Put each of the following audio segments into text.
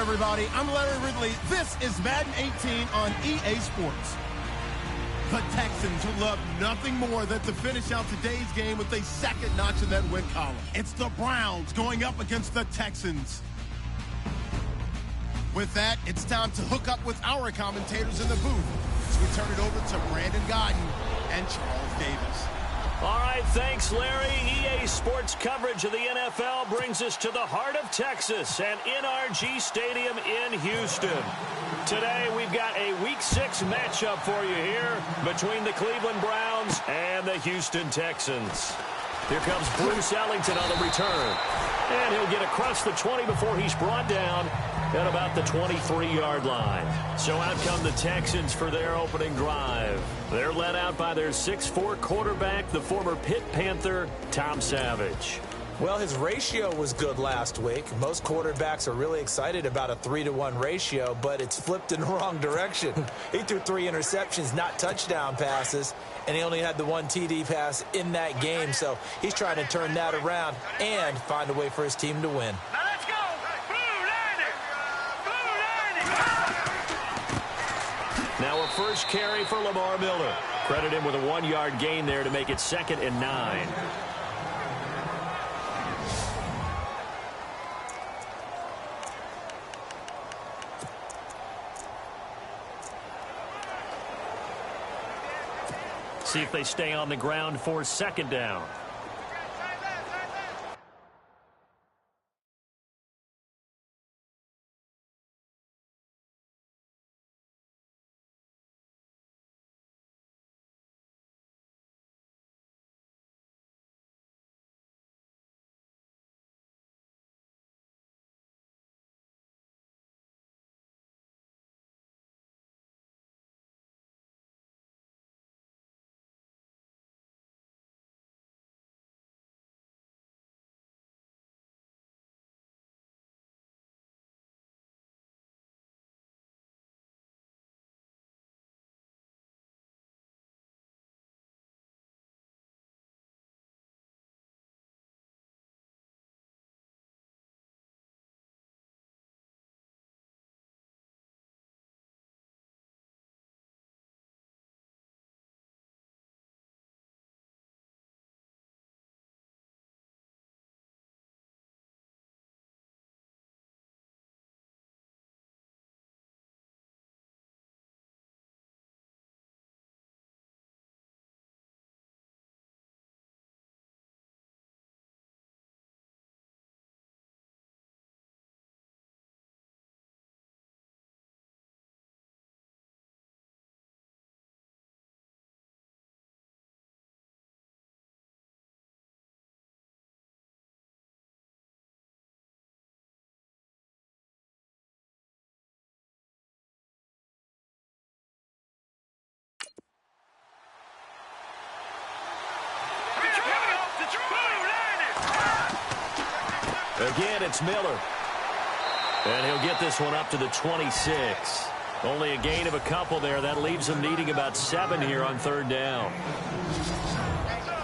everybody. I'm Larry Ridley. This is Madden 18 on EA Sports. The Texans would love nothing more than to finish out today's game with a second notch in that win column. It's the Browns going up against the Texans. With that, it's time to hook up with our commentators in the booth as we turn it over to Brandon Gaudin and Charles Davis. All right, thanks, Larry. EA Sports coverage of the NFL brings us to the heart of Texas and NRG Stadium in Houston. Today, we've got a Week 6 matchup for you here between the Cleveland Browns and the Houston Texans. Here comes Bruce Ellington on the return. And he'll get across the 20 before he's brought down at about the 23-yard line. So out come the Texans for their opening drive. They're led out by their 6'4" quarterback, the former Pitt Panther, Tom Savage. Well, his ratio was good last week. Most quarterbacks are really excited about a 3-to-1 ratio, but it's flipped in the wrong direction. He threw 3 interceptions, not touchdown passes, and he only had the 1 TD pass in that game. So he's trying to turn that around and find a way for his team to win. Now let's go! Blue Lightning! Blue Lightning! Now a first carry for Lamar Miller. Credit him with a 1-yard gain there to make it 2nd and 9. See if they stay on the ground for 2nd down. Again, it's Miller. And he'll get this one up to the 26. Only a gain of a couple there. That leaves him needing about 7 here on 3rd down.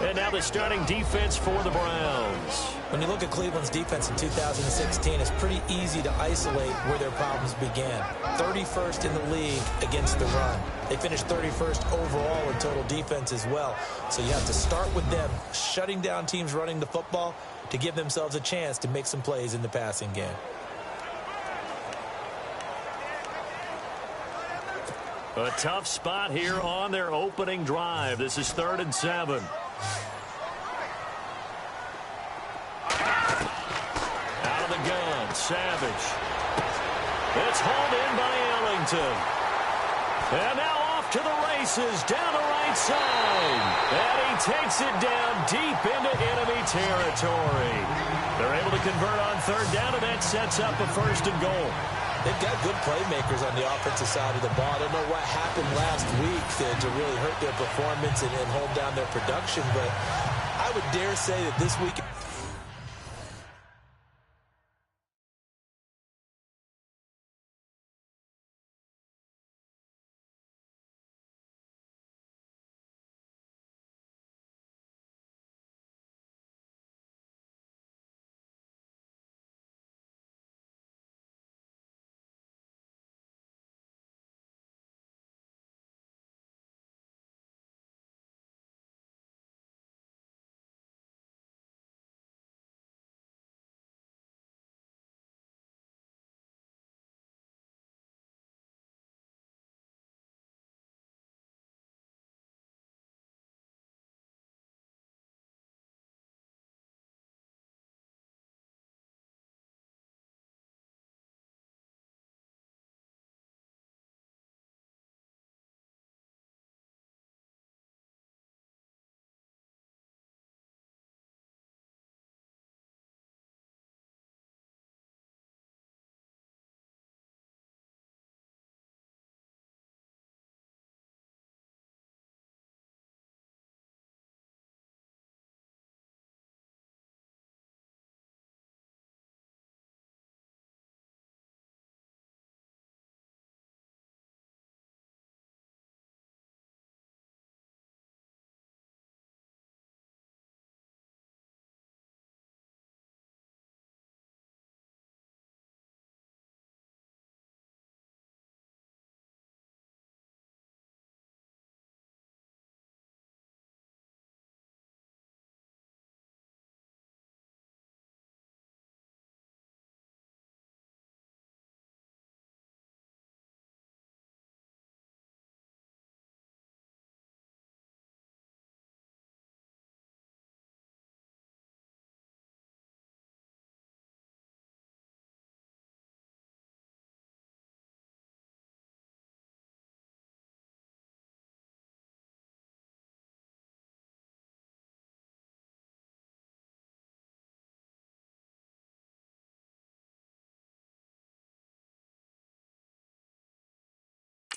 And now the starting defense for the Browns. When you look at Cleveland's defense in 2016, it's pretty easy to isolate where their problems began. 31st in the league against the run. They finished 31st overall in total defense as well. So you have to start with them shutting down teams running the football to give themselves a chance to make some plays in the passing game. A tough spot here on their opening drive. This is 3rd and 7. Out of the gun, Savage. It's hauled in by Ellington. And now off to the races down the right side. And he takes it down deep into enemy territory. They're able to convert on 3rd down, and that sets up a 1st and goal. They've got good playmakers on the offensive side of the ball. I don't know what happened last week to really hurt their performance and hold down their production, but I would dare say that this week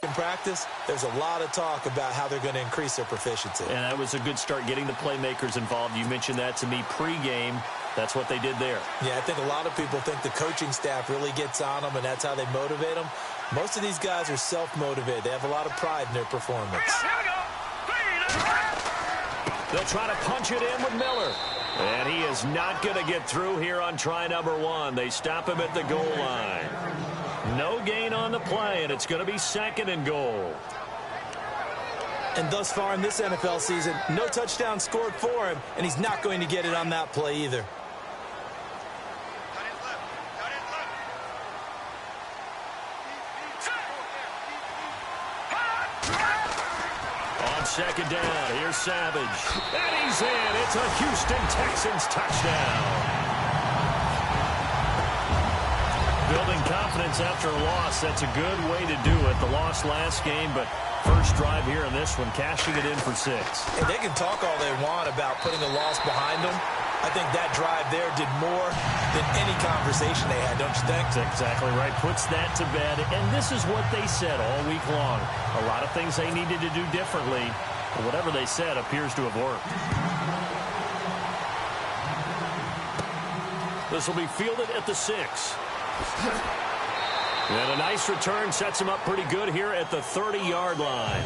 in practice, there's a lot of talk about how they're going to increase their proficiency. And that was a good start getting the playmakers involved. You mentioned that to me pregame. That's what they did there. Yeah, I think a lot of people think the coaching staff really gets on them, and that's how they motivate them. Most of these guys are self-motivated. They have a lot of pride in their performance. Here we go. They'll try to punch it in with Miller. And he is not going to get through here on try number 1. They stop him at the goal line. No gain on the play, and it's going to be 2nd and goal. And thus far in this NFL season, no touchdown scored for him, and he's not going to get it on that play either. On 2nd down, here's Savage. And he's in. It's a Houston Texans touchdown. Building confidence after a loss, that's a good way to do it. The loss last game, but first drive here in this one, cashing it in for 6. And they can talk all they want about putting a loss behind them. I think that drive there did more than any conversation they had, don't you think? That's exactly right. Puts that to bed. And this is what they said all week long. A lot of things they needed to do differently. But whatever they said appears to have worked. This will be fielded at the 6. And a nice return sets him up pretty good here at the 30-yard line.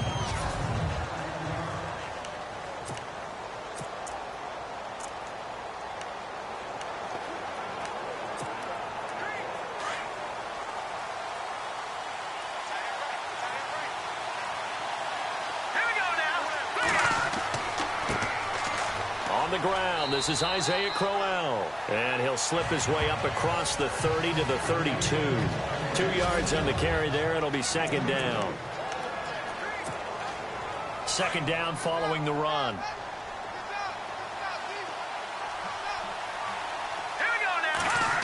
On the ground, this is Isaiah Crowell. And he'll slip his way up across the 30 to the 32. 2 yards on the carry there. It'll be 2nd down. 2nd down following the run. Here we go now.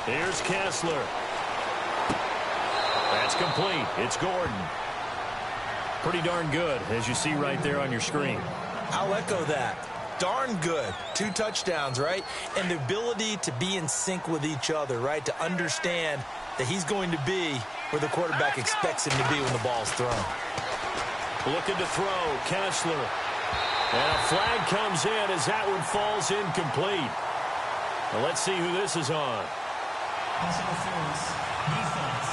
Here's Kessler. That's complete. It's Gordon. Pretty darn good, as you see right there on your screen. I'll echo that. Darn good. 2 touchdowns, right? And the ability to be in sync with each other, right? To understand that he's going to be where the quarterback expects him to be when the ball's thrown. Looking to throw, Kessler. And a flag comes in as that one falls incomplete. Now let's see who this is on. Pass interference. Defense.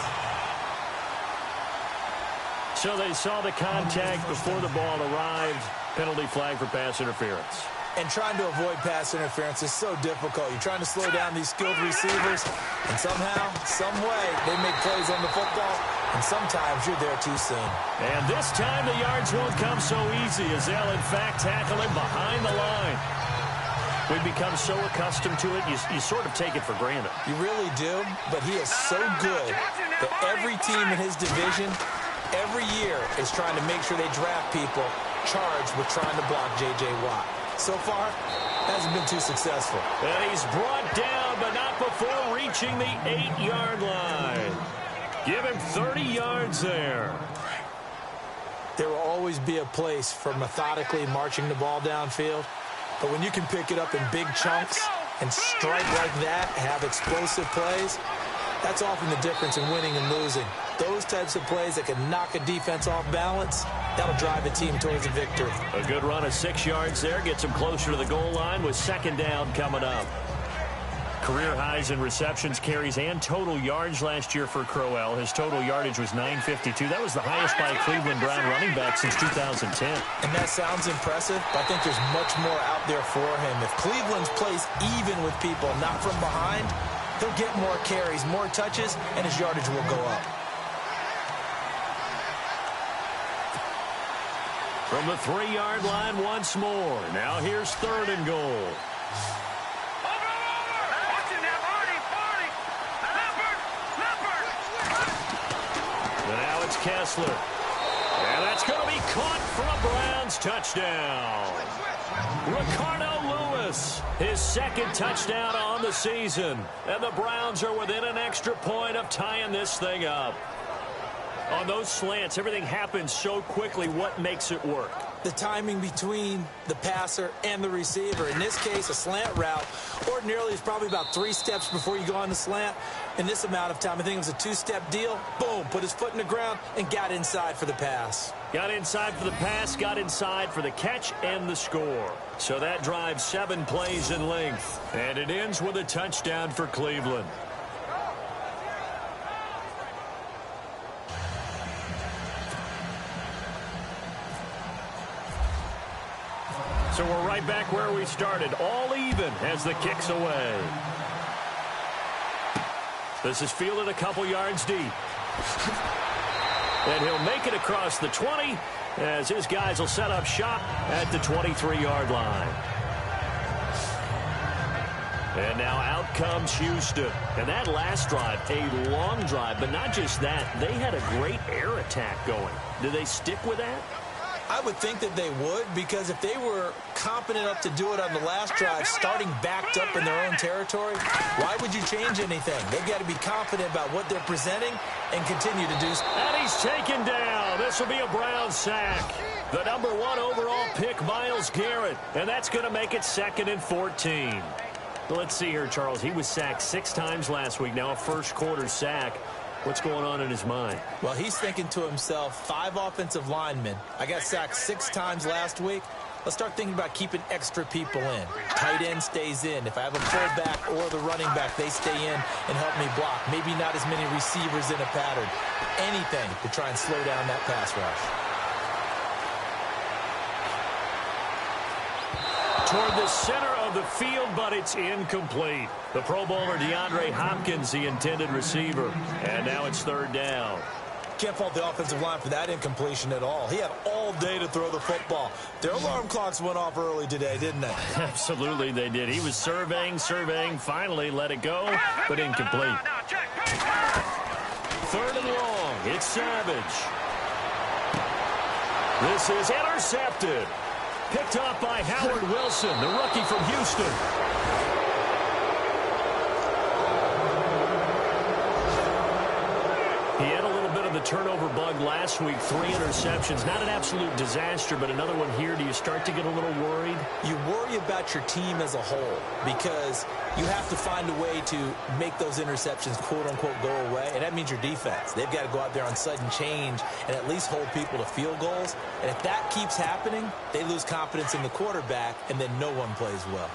So they saw the contact before the ball arrived. Penalty flag for pass interference. And trying to avoid pass interference is so difficult. You're trying to slow down these skilled receivers, and somehow, some way, they make plays on the football, and sometimes you're there too soon. And this time the yards won't come so easy as they'll, in fact, tackle him behind the line. We've become so accustomed to it, you sort of take it for granted. You really do, but he is so good that every team in his division, every year, is trying to make sure they draft people charged with trying to block J.J. Watt. So far, hasn't been too successful. And he's brought down, but not before reaching the 8-yard line. Give him 30 yards there. There will always be a place for methodically marching the ball downfield. But when you can pick it up in big chunks and strike like that, have explosive plays, that's often the difference in winning and losing. Those types of plays that can knock a defense off balance, that'll drive a team towards a victory. A good run of 6 yards there gets him closer to the goal line with 2nd down coming up. Career highs in receptions, carries, and total yards last year for Crowell. His total yardage was 952. That was the highest by a Cleveland Brown running back since 2010. And that sounds impressive, but I think there's much more out there for him. If Cleveland's plays even with people, not from behind, he'll get more carries, more touches, and his yardage will go up. From the 3-yard line once more. Now here's 3rd and goal. Now it's Kessler. And that's going to be caught for a Browns touchdown. Ricardo Lewis, his 2nd touchdown on the season. And the Browns are within an extra point of tying this thing up. On those slants, everything happens so quickly. What makes it work? the timing between the passer and the receiver. In this case, a slant route ordinarily is probably about 3 steps before you go on the slant. In this amount of time, I think it was a 2-step deal. Boom, put his foot in the ground and got inside for the pass. Got inside for the pass, got inside for the catch and the score. So that drives 7 plays in length. And it ends with a touchdown for Cleveland. So we're right back where we started, all even as the kick's away. This is fielded a couple yards deep. And he'll make it across the 20 as his guys will set up shop at the 23-yard line. And now out comes Houston. And that last drive, a long drive, but not just that. They had a great air attack going. Do they stick with that? I would think that they would, because if they were competent enough to do it on the last drive, starting backed up in their own territory, why would you change anything? They've got to be confident about what they're presenting and continue to do so. And he's taken down. This will be a Brown sack. The #1 overall pick, Myles Garrett, and that's going to make it 2nd and 14. Let's see here, Charles. He was sacked 6 times last week. Now a first-quarter sack. What's going on in his mind? Well, he's thinking to himself, 5 offensive linemen. I got sacked 6 times last week. Let's start thinking about keeping extra people in. Tight end stays in. If I have a fullback or the running back, they stay in and help me block. Maybe not as many receivers in a pattern. Anything to try and slow down that pass rush. Toward the center of the field, but it's incomplete. The Pro Bowler DeAndre Hopkins, the intended receiver. And now it's 3rd down. Can't fault the offensive line for that incompletion at all. He had all day to throw the football. Their alarm clocks went off early today, didn't they? Absolutely they did. He was surveying, finally let it go, but incomplete. 3rd and long. It's Savage. This is intercepted. Picked off by Howard Wilson, the rookie from Houston. He had a little bit of the turnover bug last week, 3 interceptions. Not an absolute disaster, but another one here. Do you start to get a little worried? You worry about your team as a whole because you have to find a way to make those interceptions, quote-unquote, go away, and that means your defense. They've got to go out there on sudden change and at least hold people to field goals. And if that keeps happening, they lose confidence in the quarterback, and then no one plays well.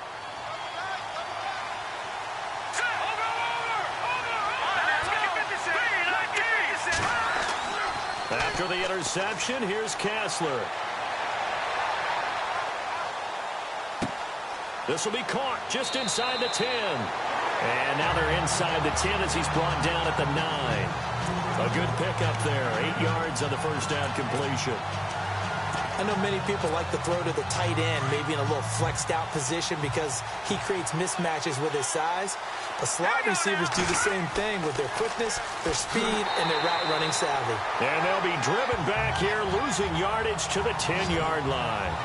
After the interception, here's Kessler. This will be caught just inside the 10. And now they're inside the 10 as he's brought down at the 9. A good pickup there. 8 yards on the first down completion. I know many people like to throw to the tight end, maybe in a little flexed out position because he creates mismatches with his size. But slot receivers do the same thing with their quickness, their speed, and their route running savvy. And they'll be driven back here, losing yardage to the 10-yard line.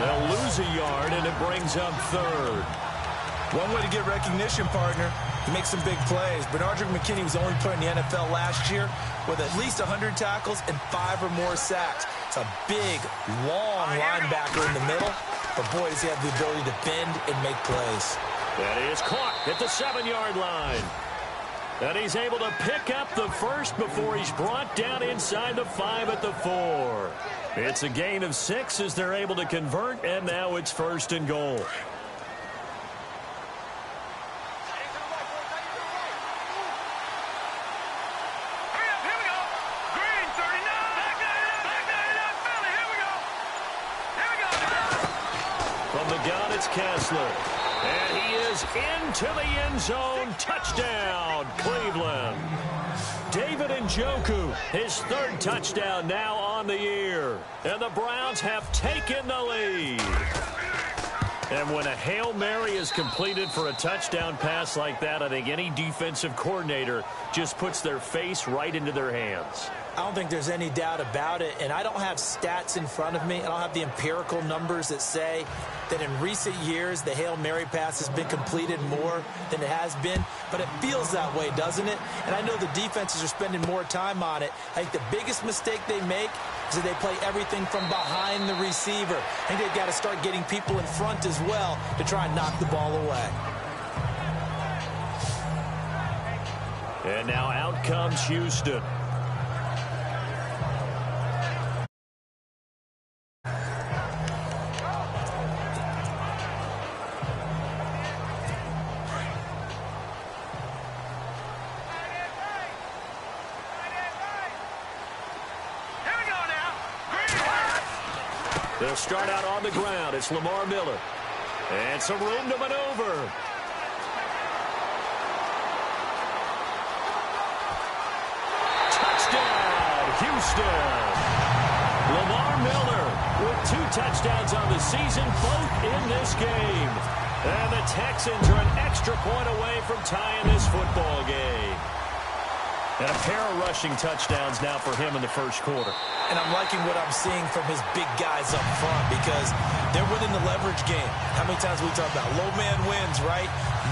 They'll lose a yard, and it brings up 3rd. One way to get recognition, partner, to make some big plays. Bernardrick McKinney was only put in the NFL last year with at least 100 tackles and 5 or more sacks. It's a big, long linebacker in the middle, but boy, does he have the ability to bend and make plays. That is caught at the 7-yard line. And he's able to pick up the first before he's brought down inside the 5 at the 4. It's a gain of 6 as they're able to convert, and now it's 1st and goal. From the gun, it's Kessler. And he is into the end zone. Touchdown, Cleveland. David Njoku, his 3rd touchdown now on the year. And the Browns have taken the lead. And when a Hail Mary is completed for a touchdown pass like that, I think any defensive coordinator just puts their face right into their hands. I don't think there's any doubt about it, and I don't have stats in front of me. I don't have the empirical numbers that say that in recent years the Hail Mary pass has been completed more than it has been, but it feels that way, doesn't it? And I know the defenses are spending more time on it. I think the biggest mistake they make is that they play everything from behind the receiver. I think they've got to start getting people in front as well to try and knock the ball away. And now out comes Houston. They'll start out on the ground. It's Lamar Miller. And some room to maneuver. Touchdown, Houston. Lamar Miller with 2 touchdowns on the season, both in this game. And the Texans are an extra point away from tying this football game. And a pair of rushing touchdowns now for him in the first quarter. And I'm liking what I'm seeing from his big guys up front because they're winning the leverage game. How many times we talk about low man wins, right?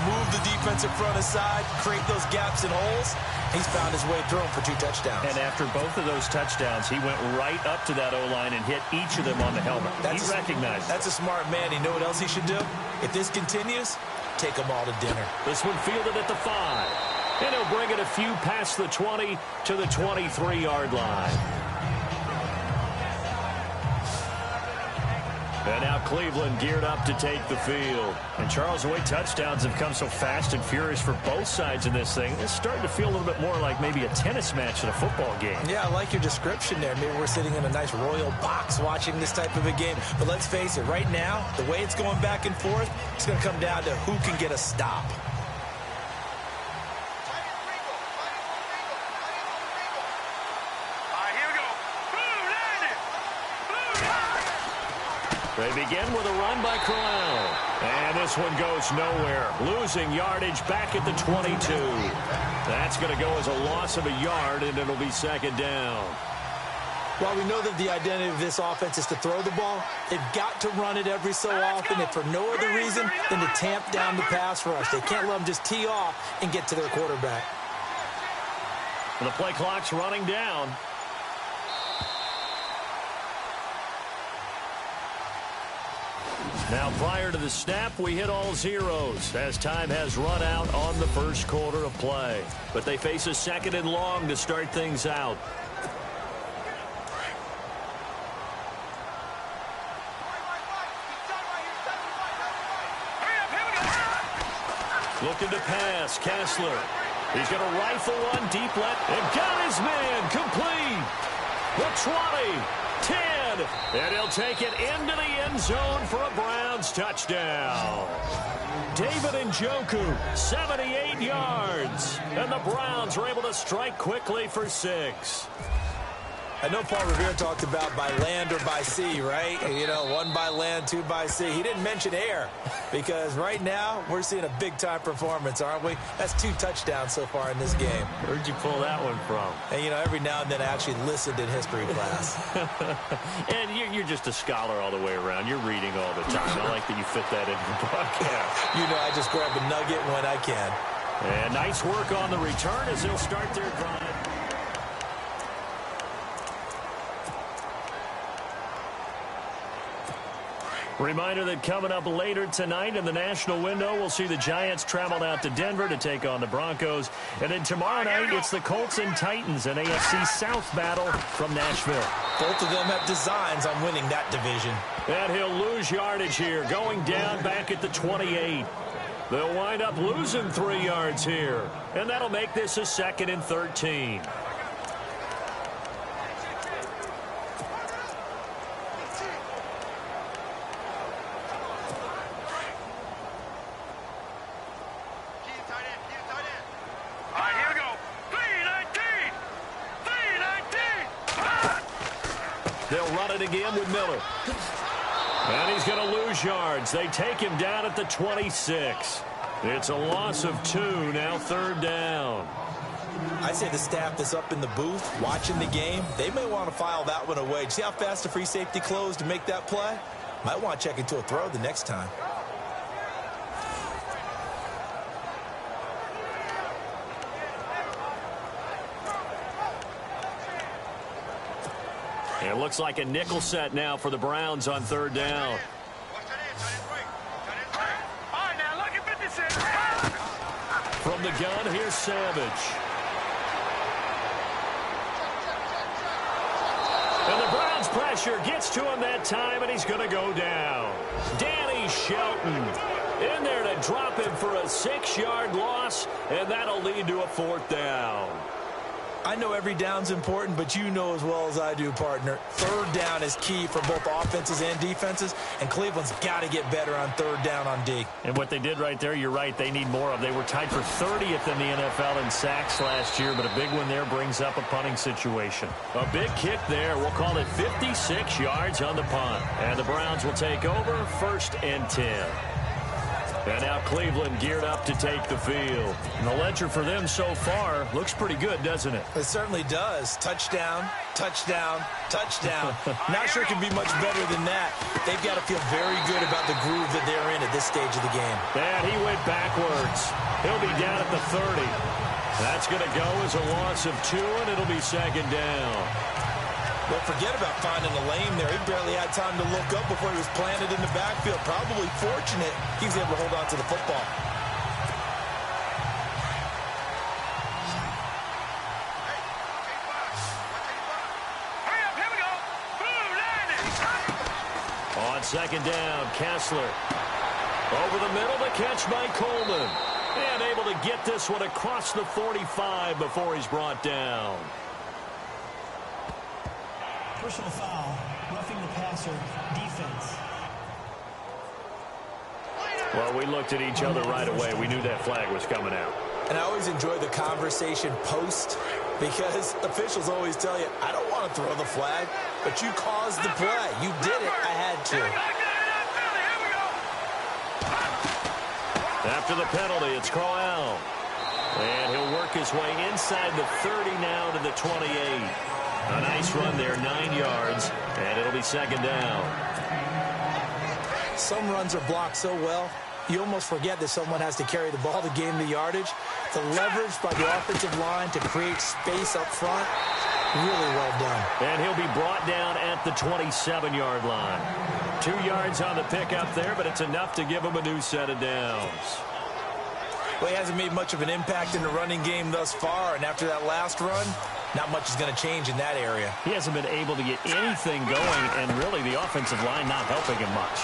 Move the defensive front aside, create those gaps and holes. He's found his way through them for 2 touchdowns. And after both of those touchdowns, he went right up to that O-line and hit each of them on the helmet. He recognized. That's a smart man. You know what else he should do? If this continues, take them all to dinner. This one fielded at the 5. And he'll bring it a few past the 20 to the 23-yard line. And now Cleveland geared up to take the field. And Charles, the way touchdowns have come so fast and furious for both sides in this thing, it's starting to feel a little bit more like maybe a tennis match than a football game. Yeah, I like your description there. Maybe we're sitting in a nice royal box watching this type of a game. But let's face it, right now, the way it's going back and forth, it's going to come down to who can get a stop. They begin with a run by Corral. And this one goes nowhere. Losing yardage back at the 22. That's going to go as a loss of a yard, and it'll be second down. While we know that the identity of this offense is to throw the ball, they've got to run it every so often, if for no other reason than to tamp down the pass rush. They can't let them just tee off and get to their quarterback. The play clock's running down. Now, prior to the snap, we hit all zeros as time has run out on the first quarter of play. But they face a 2nd and long to start things out. Looking to pass, Kessler. He's going to rifle one deep left and got his man complete. The 20, 10, and he'll take it into the end zone for a Browns touchdown. David Njoku, 78 yards, and the Browns are able to strike quickly for 6. I know Paul Revere talked about by land or by sea, right? You know, 1 by land, 2 by sea. He didn't mention air because right now we're seeing a big-time performance, aren't we? That's 2 touchdowns so far in this game. Where'd you pull that one from? And, you know, every now and then I actually listened in history class. And you're just a scholar all the way around. You're reading all the time. I like that you fit that in your broadcast. You know, I just grab a nugget when I can. And nice work on the return as they'll start their drive. Reminder that coming up later tonight in the national window, we'll see the Giants travel out to Denver to take on the Broncos. And then tomorrow night, it's the Colts and Titans, an AFC South battle from Nashville. Both of them have designs on winning that division. And he'll lose yardage here, going down back at the 28. They'll wind up losing 3 yards here. And that'll make this a 2nd and 13. They'll run it again with Miller. And he's going to lose yards. They take him down at the 26. It's a loss of 2, now 3rd down. I say the staff that's up in the booth watching the game, they may want to file that one away. See how fast the free safety closed to make that play? Might want to check into a throw the next time. It looks like a nickel set now for the Browns on third down. From the gun, here's Savage. And the Browns pressure gets to him that time, and he's going to go down. Danny Shelton in there to drop him for a 6-yard loss, and that'll lead to a fourth down. I know every down's important, but you know as well as I do, partner, third down is key for both offenses and defenses, and Cleveland's got to get better on third down on D. And what they did right there, you're right, they need more of. They were tied for 30th in the NFL in sacks last year, but a big one there brings up a punting situation. A big kick there. We'll call it 56 yards on the punt. And the Browns will take over, 1st and 10. And now Cleveland geared up to take the field. And the ledger for them so far looks pretty good, doesn't it? It certainly does. Touchdown, touchdown, touchdown. Not sure it can be much better than that. They've got to feel very good about the groove that they're in at this stage of the game. And he went backwards. He'll be down at the 30. That's going to go as a loss of 2, and it'll be 2nd down. Well, forget about finding a lane there. He barely had time to look up before he was planted in the backfield. Probably fortunate he was able to hold on to the football. Hurry up, here we go. Boom, line it. On 2nd down, Kessler. Over the middle, the catch by Coleman. And able to get this one across the 45 before he's brought down. Personal foul, roughing the passer, defense. Well, we looked at each other right away. We knew that flag was coming out. And I always enjoy the conversation post because officials always tell you, I don't want to throw the flag, but you caused the play. You did it. I had to. After the penalty, it's Crowell. And he'll work his way inside the 30 now to the 28. A nice run there, 9 yards, and it'll be 2nd down. Some runs are blocked so well, you almost forget that someone has to carry the ball to gain the yardage. The leverage by the offensive line to create space up front, really well done. And he'll be brought down at the 27-yard line. 2 yards on the pickup there, but it's enough to give him a new set of downs. Well, he hasn't made much of an impact in the running game thus far, and after that last run, not much is going to change in that area. He hasn't been able to get anything going, and really the offensive line not helping him much.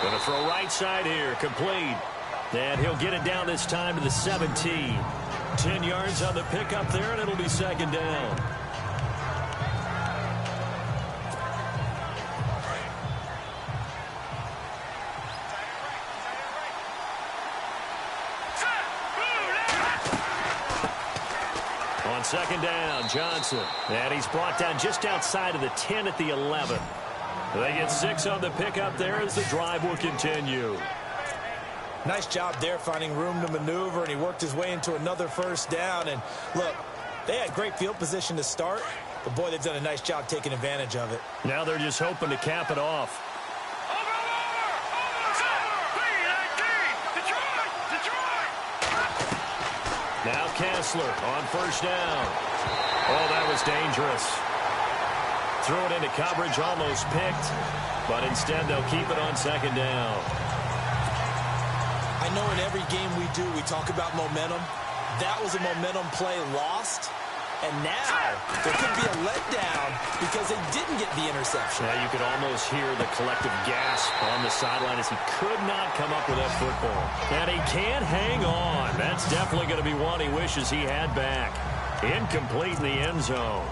Going to throw right side here, complete. And he'll get it down this time to the 17. 10 yards on the pickup there, and it'll be 2nd down. On 2nd down, Johnson. And he's brought down just outside of the 10 at the 11. They get 6 on the pickup there as the drive will continue. Nice job there finding room to maneuver, and he worked his way into another 1st down. And look, they had great field position to start, but boy, they've done a nice job taking advantage of it. Now they're just hoping to cap it off. Now Kessler on 1st down. Oh, that was dangerous. Threw it into coverage, almost picked, but instead they'll keep it on 2nd down. I know in every game we do, we talk about momentum. That was a momentum play lost. And now there could be a letdown because they didn't get the interception. Yeah, you could almost hear the collective gasp on the sideline as he could not come up with that football. And he can't hang on. That's definitely going to be one he wishes he had back. Incomplete in the end zone.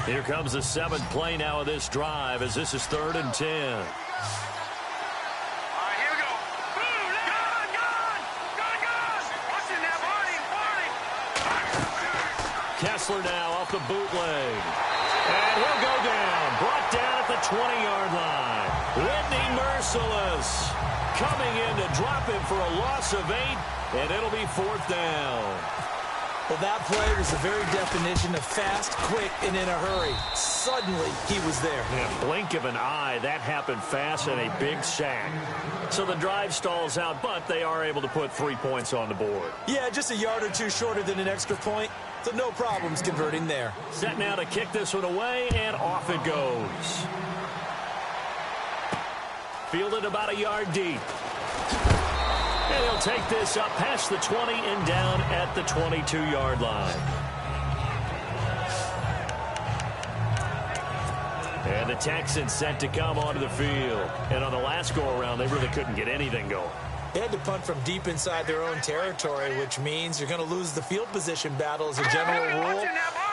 Here comes the 7th play now of this drive as this is 3rd and 10. Kessler now off the bootleg. And he'll go down. Brought down at the 20-yard line. Whitney Merciless coming in to drop him for a loss of 8, and it'll be 4th down. Well, that play was the very definition of fast, quick, and in a hurry. Suddenly, he was there. In a blink of an eye, that happened fast and a big sack. So the drive stalls out, but they are able to put 3 points on the board. Yeah, just a yard or two shorter than an extra point, so no problems converting there. Set now to kick this one away, and off it goes. Fielded about a yard deep. And he'll take this up past the 20 and down at the 22-yard line. And the Texans set to come onto the field. And on the last go-around, they really couldn't get anything going. They had to punt from deep inside their own territory, which means you're going to lose the field position battle as a general rule.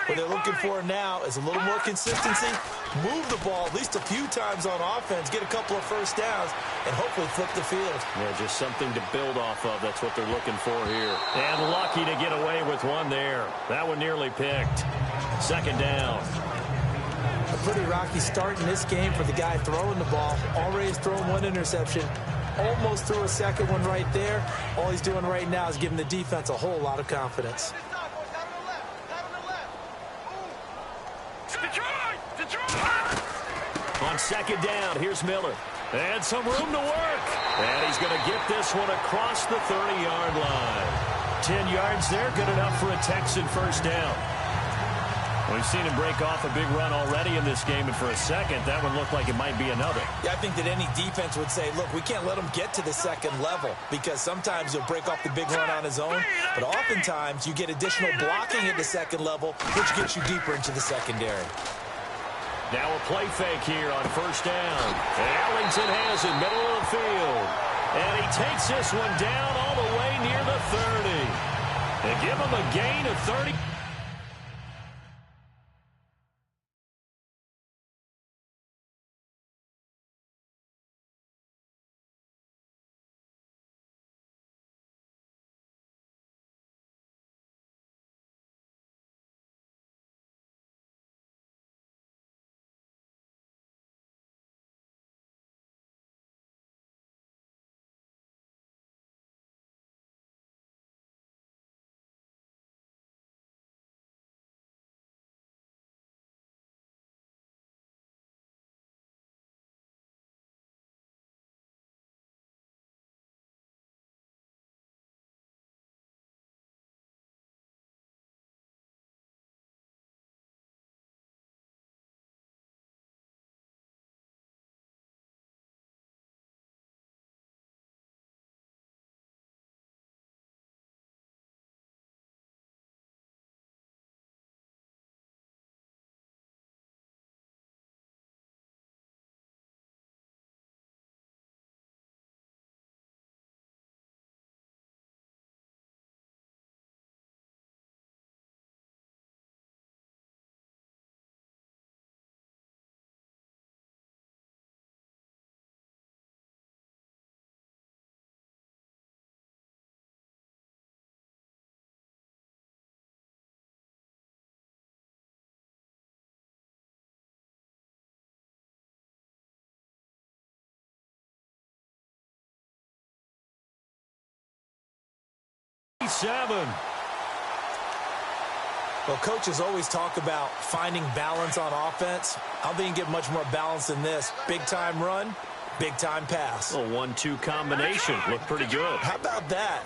What they're looking for now is a little more consistency, move the ball at least a few times on offense, get a couple of first downs, and hopefully flip the field. Yeah, just something to build off of. That's what they're looking for here. And lucky to get away with one there. That one nearly picked. 2nd down. A pretty rocky start in this game for the guy throwing the ball. Already has thrown 1 interception. Almost threw a second one right there. All he's doing right now is giving the defense a whole lot of confidence. On 2nd down, here's Miller. And some room to work. And he's going to get this one across the 30-yard line. 10 yards there, good enough for a Texan first down. We've seen him break off a big run already in this game, and for a second, that one looked like it might be another. Yeah, I think that any defense would say, look, we can't let him get to the second level, because sometimes he'll break off the big run on his own, but oftentimes you get additional blocking at the second level, which gets you deeper into the secondary. Now a play fake here on first down. And Ellington has it, middle of the field. And he takes this one down all the way near the 30. They give him a gain of 30. Well, coaches always talk about finding balance on offense. I don't think you can get much more balance than this. Big-time run, big-time pass. A 1-2 combination. Looked pretty good. How about that?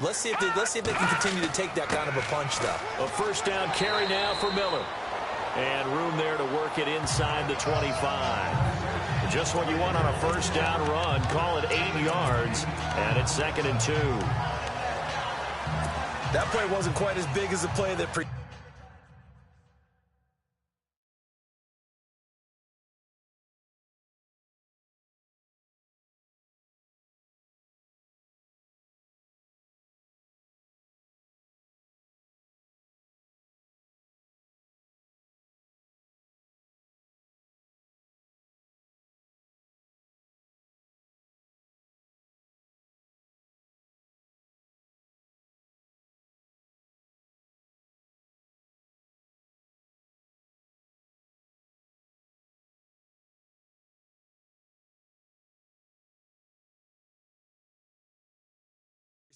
Let's see if they can continue to take that kind of a punch, though. A first down carry now for Miller. And room there to work it inside the 25. Just what you want on a first down run. Call it 8 yards. And it's 2nd and 2. That play wasn't quite as big as the play that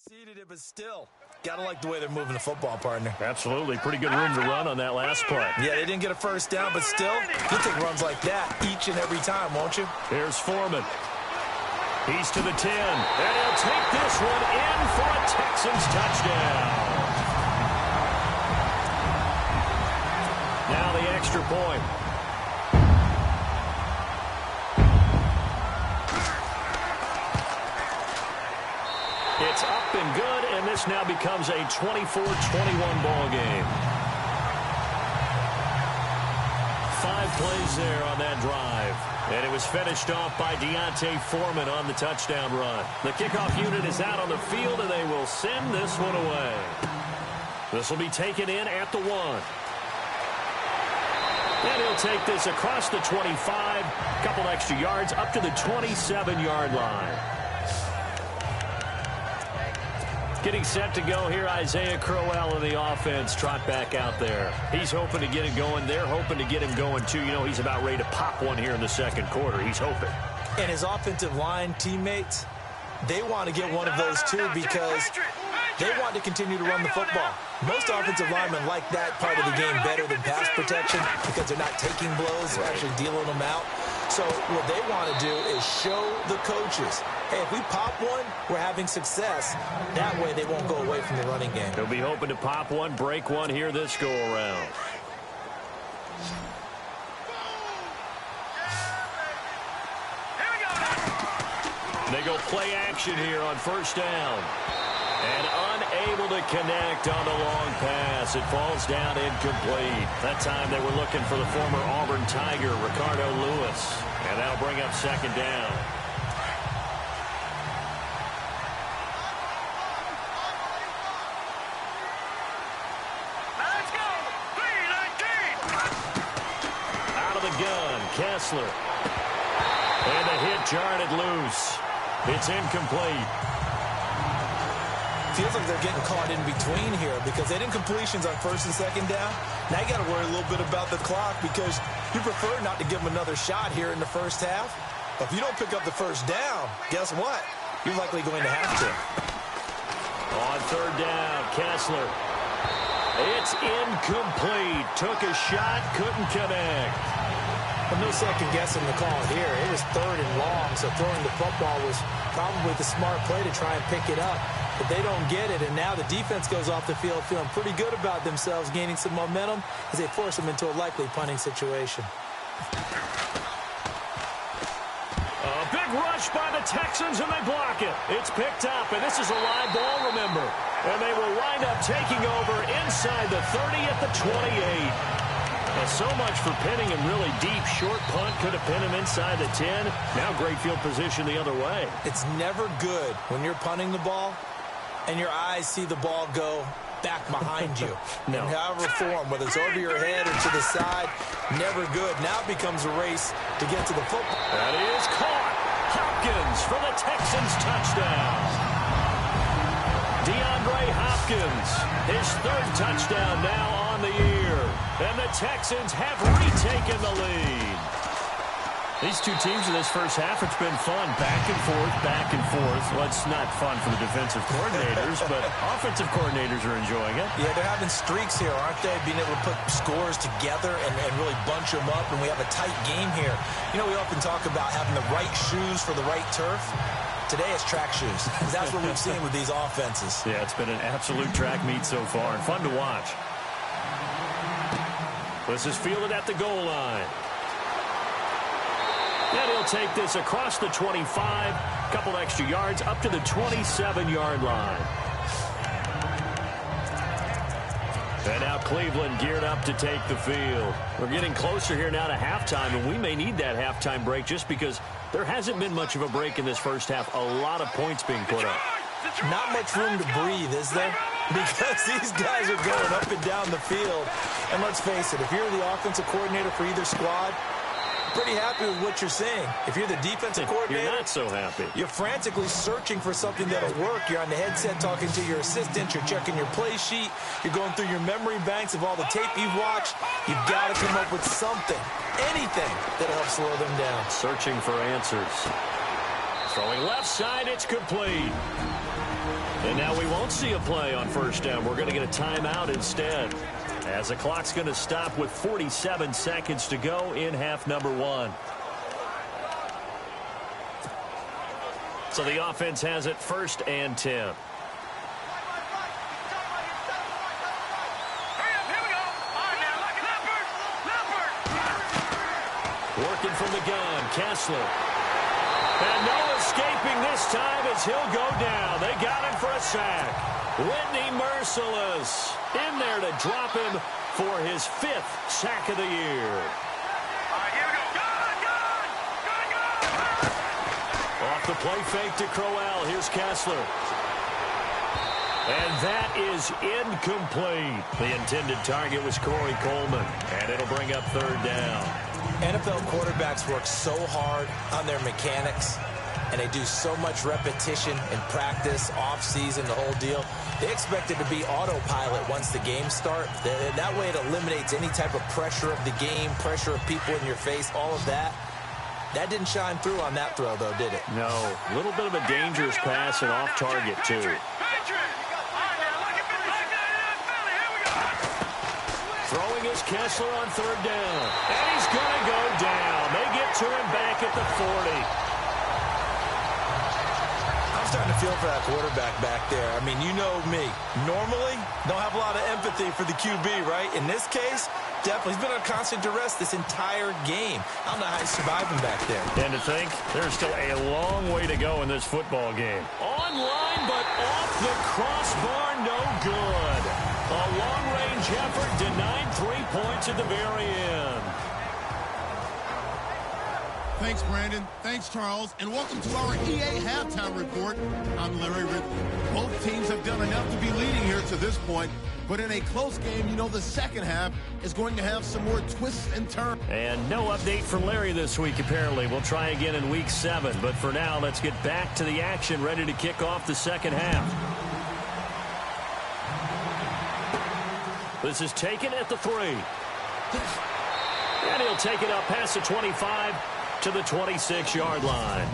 Conceded it, but still. Gotta like the way they're moving the football, partner. Absolutely. Pretty good room to run on that last play. Yeah, they didn't get a first down, but still, you'll take runs like that each and every time, won't you? Here's Foreman. He's to the 10. And he'll take this one in for a Texans touchdown. Now the extra point. It's up and good, and this now becomes a 24-21 ball game. 5 plays there on that drive. And it was finished off by D'Onta Foreman on the touchdown run. The kickoff unit is out on the field, and they will send this one away. This will be taken in at the 1. And he'll take this across the 25, a couple extra yards, up to the 27-yard line. Getting set to go here, Isaiah Crowell in the offense. Trot back out there. He's hoping to get it going. They're hoping to get him going, too. You know, he's about ready to pop one here in the second quarter. He's hoping. And his offensive line teammates, they want to get one of those, too, because they want to continue to run the football. Most offensive linemen like that part of the game better than pass protection because they're not taking blows, they're actually dealing them out. So what they want to do is show the coaches, hey, if we pop one, we're having success. That way they won't go away from the running game. They'll be hoping to pop one, break one here this go-around. They go play action here on first down. And unable to connect on the long pass. It falls down incomplete. That time they were looking for the former Auburn Tiger, Ricardo Lewis. And that'll bring up second down. Let's go. 3-19. Out of the gun, Kessler. And the hit jarred it loose. It's incomplete. Feels like they're getting caught in between here because they didn't completions on first and second down. Now you got to worry a little bit about the clock because you prefer not to give them another shot here in the first half. But if you don't pick up the first down, guess what? You're likely going to have to. On third down, Kessler. It's incomplete. Took a shot, couldn't connect. Well, no second guessing the call here. It was third and long, so throwing the football was probably the smart play to try and pick it up. But they don't get it, and now the defense goes off the field feeling pretty good about themselves, gaining some momentum as they force them into a likely punting situation. A big rush by the Texans, and they block it. It's picked up, and this is a live ball, remember. And they will wind up taking over inside the 30 at the 28. So much for pinning him really deep. Short punt could have pinned him inside the 10. Now great field position the other way. It's never good when you're punting the ball and your eyes see the ball go back behind you. No. In however form, whether it's over your head or to the side, never good. Now it becomes a race to get to the football. That is caught. Hopkins for the Texans touchdown. DeAndre Hopkins, his third touchdown now on the year. And the Texans have retaken the lead. These two teams in this first half, it's been fun. Back and forth, back and forth. Well, it's not fun for the defensive coordinators, but offensive coordinators are enjoying it. Yeah, they're having streaks here, aren't they? Being able to put scores together and really bunch them up, and we have a tight game here. You know, we often talk about having the right shoes for the right turf. Today it's track shoes. That's what we've seen with these offenses. Yeah, it's been an absolute track meet so far, and fun to watch. This is fielded at the goal line. And he'll take this across the 25, a couple extra yards, up to the 27-yard line. And now Cleveland geared up to take the field. We're getting closer here now to halftime, and we may need that halftime break just because there hasn't been much of a break in this first half. A lot of points being put up. Not much room to breathe, is there? Because these guys are going up and down the field. And let's face it, if you're the offensive coordinator for either squad, pretty happy with what you're seeing. If you're the defensive coordinator, you're not so happy. You're frantically searching for something that'll work. You're on the headset talking to your assistant. You're checking your play sheet. You're going through your memory banks of all the tape you've watched. You've got to come up with something, anything that'll help slow them down. Searching for answers. Throwing left side, it's complete. And now we won't see a play on first down. We're going to get a timeout instead, as the clock's going to stop with 47 seconds to go in half number 1. So the offense has it 1st and 10. Working from the gun, Kessler. And no escaping this time as he'll go down. They got him for a sack. Whitney Mercilus in there to drop him for his 5th sack of the year. Off the play fake to Crowell. Here's Kessler. And that is incomplete. The intended target was Corey Coleman. And it'll bring up 3rd down. NFL quarterbacks work so hard on their mechanics, and they do so much repetition in practice, off-season, the whole deal. They expect it to be autopilot once the game starts. That way it eliminates any type of pressure of the game, pressure of people in your face, all of that. That didn't shine through on that throw, though, did it? No. A little bit of a dangerous pass and off target, too. Throwing is Kessler on 3rd down. And he's going to go down. They get to him back at the 40. I'm starting to feel for that quarterback back there. I mean, you know me. Normally, don't have a lot of empathy for the QB, right? In this case, definitely. He's been on constant duress this entire game. I don't know how he's surviving back there. And to think, there's still a long way to go in this football game. Online, but off the crossbar, no good. A long-range effort denied 3 points at the very end. Thanks, Brandon. Thanks, Charles. And welcome to our EA Halftime Report. I'm Larry Ridley. Both teams have done enough to be leading here to this point. But in a close game, you know the second half is going to have some more twists and turns. And no update from Larry this week, apparently. We'll try again in Week 7. But for now, let's get back to the action, ready to kick off the second half. This is taken at the 3. And he'll take it up past the 25 to the 26-yard line.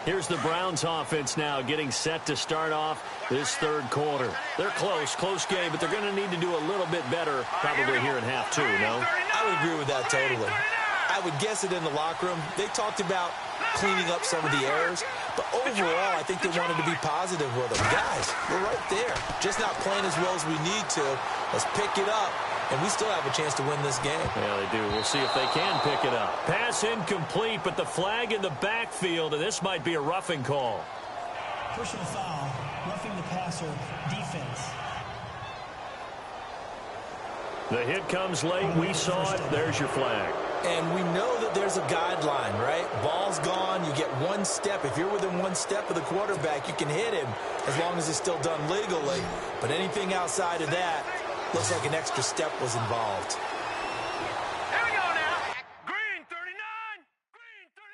Here's the Browns offense now getting set to start off this 3rd quarter. They're close game, but they're going to need to do a little bit better probably here in half 2, no? I would agree with that totally. I would guess it in the locker room. They talked about cleaning up some of the errors, but overall, I think they wanted to be positive with them. Guys, we're right there. Just not playing as well as we need to. Let's pick it up, and we still have a chance to win this game. Yeah, they do. We'll see if they can pick it up. Pass incomplete, but the flag in the backfield, and this might be a roughing call. Personal foul, roughing the passer, defense. The hit comes late. We saw it. There's your flag. And we know that there's a guideline, right? Ball's gone. You get 1 step. If you're within 1 step of the quarterback, you can hit him as long as it's still done legally. But anything outside of that looks like an extra step was involved. Here we go now. Green 39. Green 39.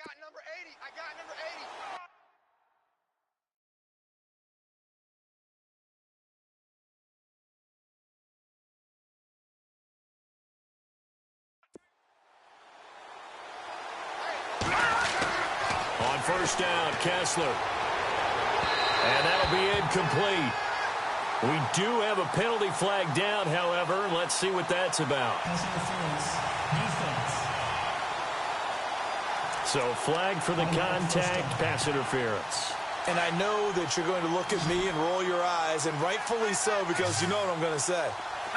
got number 80. I got number 80. On first down, Kessler. And that'll be incomplete. We do have a penalty flag down, however. Let's see what that's about. Pass interference, defense. So flag for the contact, pass interference. And I know that you're going to look at me and roll your eyes, and rightfully so, because you know what I'm going to say.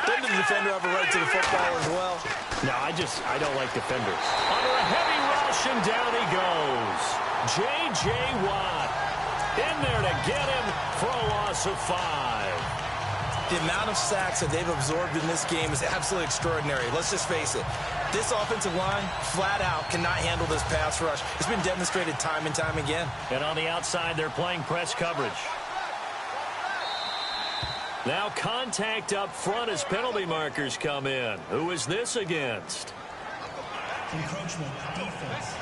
Doesn't the defender have a right to the football as well? No, I don't like defenders. Under a heavy rush, and down he goes. J.J. Watt in there to get him for a loss of 5. The amount of sacks that they've absorbed in this game is absolutely extraordinary. Let's just face it. This offensive line, flat out, cannot handle this pass rush. It's been demonstrated time and time again. And on the outside, they're playing press coverage. Now contact up front as penalty markers come in. Who is this against? Encroachment, defense.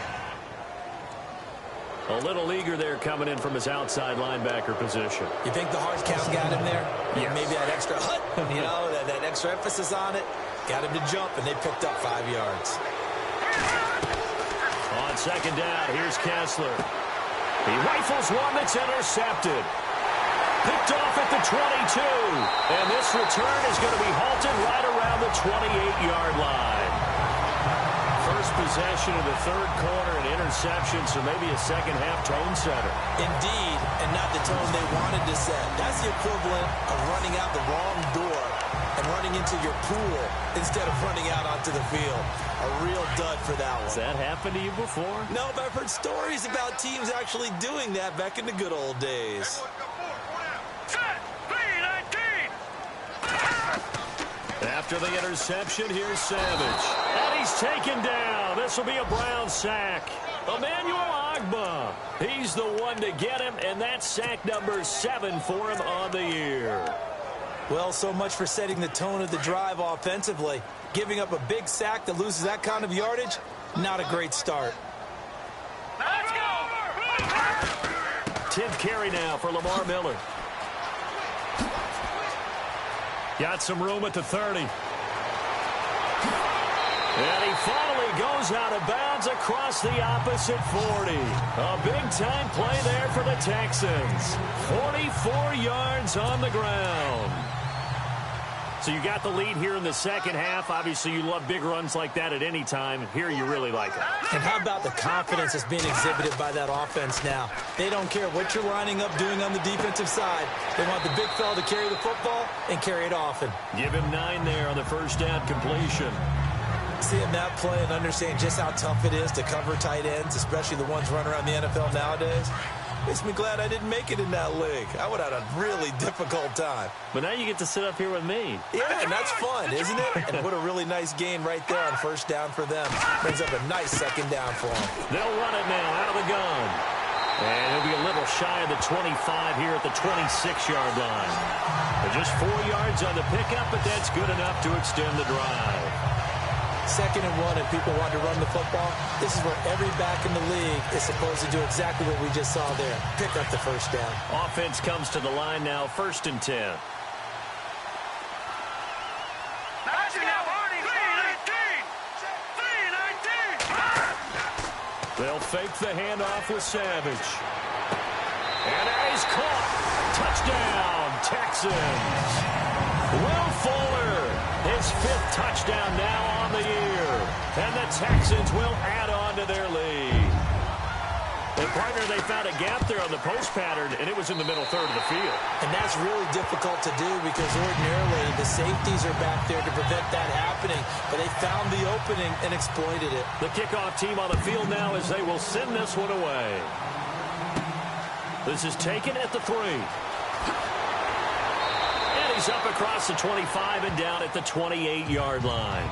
A little eager there coming in from his outside linebacker position. You think the hard count got him there? Yes. Maybe that extra that extra emphasis on it got him to jump, and they picked up 5 yards. On second down, here's Kessler. He rifles one that's intercepted. Picked off at the 22. And this return is going to be halted right around the 28-yard line. First possession of the third quarter, an interception, so maybe a second-half tone setter. Indeed, and not the tone they wanted to set. That's the equivalent of running out the wrong door and running into your pool instead of running out onto the field. A real dud for that one. Has that happened to you before? No, but I've heard stories about teams actually doing that back in the good old days. After the interception, here's Savage. And he's taken down. This will be a Brown sack. Emmanuel Ogbah. He's the one to get him, and that's sack number 7 for him on the year. Well, so much for setting the tone of the drive offensively. Giving up a big sack that loses that kind of yardage, not a great start. Let's go! 10th carry now for Lamar Miller. Got some room at the 30. And he finally goes out of bounds across the opposite 40. A big-time play there for the Texans. 44 yards on the ground. So you got the lead here in the second half. Obviously, you love big runs like that at any time. Here you really like it. And how about the confidence that's being exhibited by that offense now? They don't care what you're lining up doing on the defensive side. They want the big fella to carry the football and carry it often. Give him 9 there on the first down completion. Seeing that play and understanding just how tough it is to cover tight ends, especially the ones running around the NFL nowadays, makes me glad I didn't make it in that league. I would have had a really difficult time. But now you get to sit up here with me. Yeah, and that's fun, isn't it? And what a really nice gain right there on first down for them. Brings up a nice second down for them. They'll run it now out of the gun. And he'll be a little shy of the 25 here at the 26-yard line. But just 4 yards on the pickup, but that's good enough to extend the drive. 2nd and 1, and people want to run the football. This is where every back in the league is supposed to do exactly what we just saw there. Pick up the first down. Offense comes to the line now, 1st and 10. They'll fake the handoff with Savage. And that is caught. Touchdown, Texans. Will Fuller, his 5th touchdown now on the year. And the Texans will add on to their lead. And, partner, they found a gap there on the post pattern, and it was in the middle third of the field. And that's really difficult to do because ordinarily the safeties are back there to prevent that happening. But they found the opening and exploited it. The kickoff team on the field now as they will send this one away. This is taken at the 3. And he's up across the 25 and down at the 28-yard line.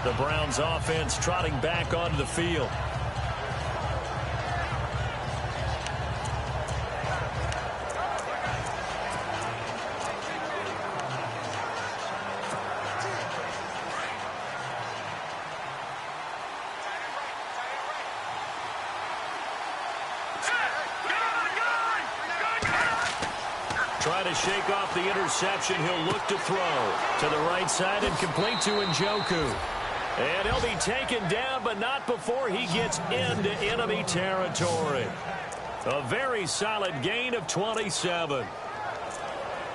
The Browns offense trotting back onto the field. Trying to shake off the interception. He'll look to throw to the right side and complete to Njoku. And he'll be taken down, but not before he gets into enemy territory. A very solid gain of 27.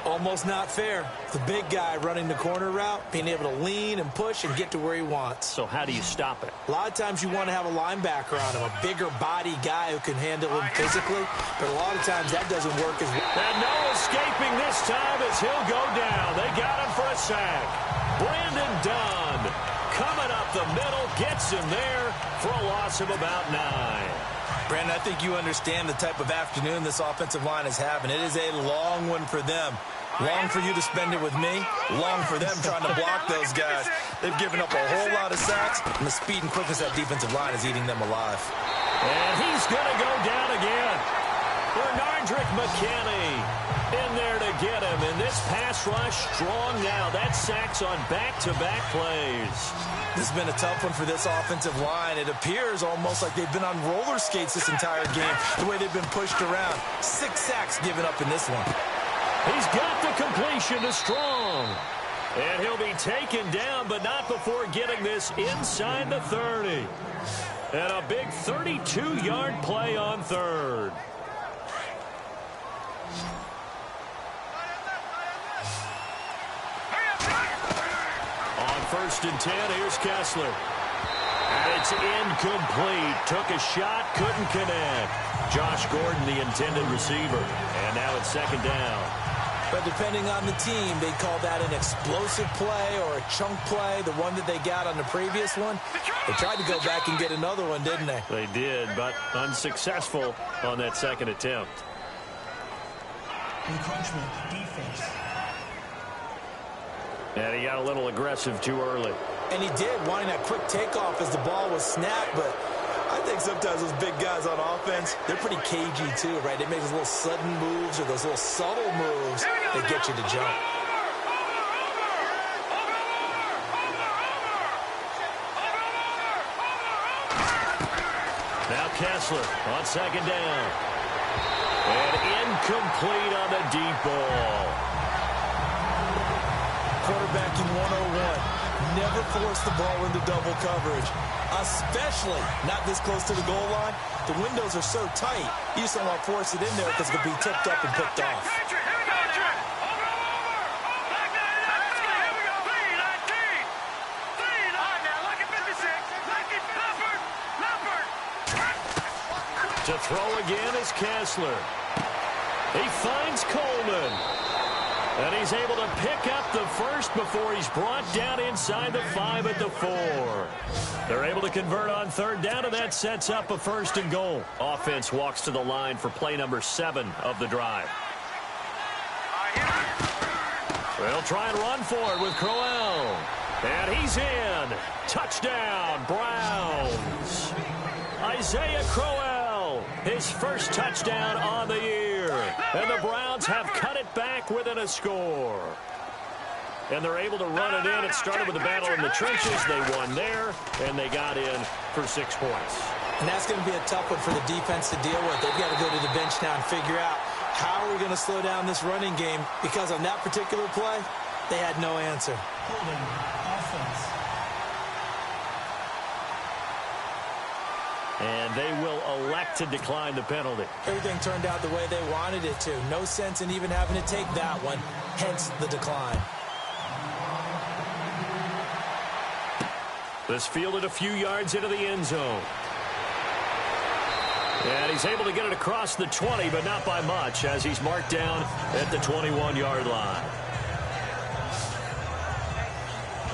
Almost not fair. The big guy running the corner route, being able to lean and push and get to where he wants. So how do you stop it? A lot of times you want to have a linebacker on him, a bigger body guy who can handle him physically, but a lot of times that doesn't work as well. And no escaping this time as he'll go down. They got him for a sack. Brandon Dunn coming up the middle, gets him there for a loss of about 9. Brandon, I think you understand the type of afternoon this offensive line is having. It is a long one for them. Long for you to spend it with me. Long for them trying to block those guys. They've given up a whole lot of sacks, and the speed and quickness of that defensive line is eating them alive. And he's going to go down again. Bernardrick McKinney in there to get him. And this pass rush strong now. That sacks on back-to-back plays. This has been a tough one for this offensive line. It appears almost like they've been on roller skates this entire game, the way they've been pushed around. 6 sacks given up in this one. He's got the completion to Strong. And he'll be taken down, but not before getting this inside the 30. And a big 32-yard play on third. On 1st and 10, here's Kessler. And it's incomplete. Took a shot, couldn't connect. Josh Gordon, the intended receiver. And now it's 2nd down. But depending on the team, they call that an explosive play or a chunk play, the one that they got on the previous one. They tried to go back and get another one, didn't they? They did, but unsuccessful on that 2nd attempt. Encroachment, defense. And he got a little aggressive too early. And he did, wanting that quick takeoff as the ball was snapped, but I think sometimes those big guys on offense, they're pretty cagey too, right? They make those little sudden moves or those little subtle moves that get you to jump. Now Kessler on 2nd down. And incomplete on the deep ball. Quarterbacking 101. Never force the ball into double coverage, especially not this close to the goal line. The windows are so tight, you just don't want to force it in there because it could be tipped up and picked off. To throw again is Kessler. He finds Coleman. And he's able to pick up the first before he's brought down inside the 5 at the 4. They're able to convert on 3rd down, and that sets up a 1st and goal. Offense walks to the line for play number 7 of the drive. They'll try and run for it with Crowell. And he's in. Touchdown, Browns. Isaiah Crowell, his first touchdown on the year. And the Browns have cut it back within a score. And they're able to run it in. It started with a battle in the trenches. They won there, and they got in for 6 points. And that's going to be a tough one for the defense to deal with. They've got to go to the bench now and figure out how are we going to slow down this running game, because on that particular play, they had no answer. Holding offense. And they will elect to decline the penalty. Everything turned out the way they wanted it to. No sense in even having to take that one, hence the decline. This fielded a few yards into the end zone. And he's able to get it across the 20, but not by much, as he's marked down at the 21-yard line.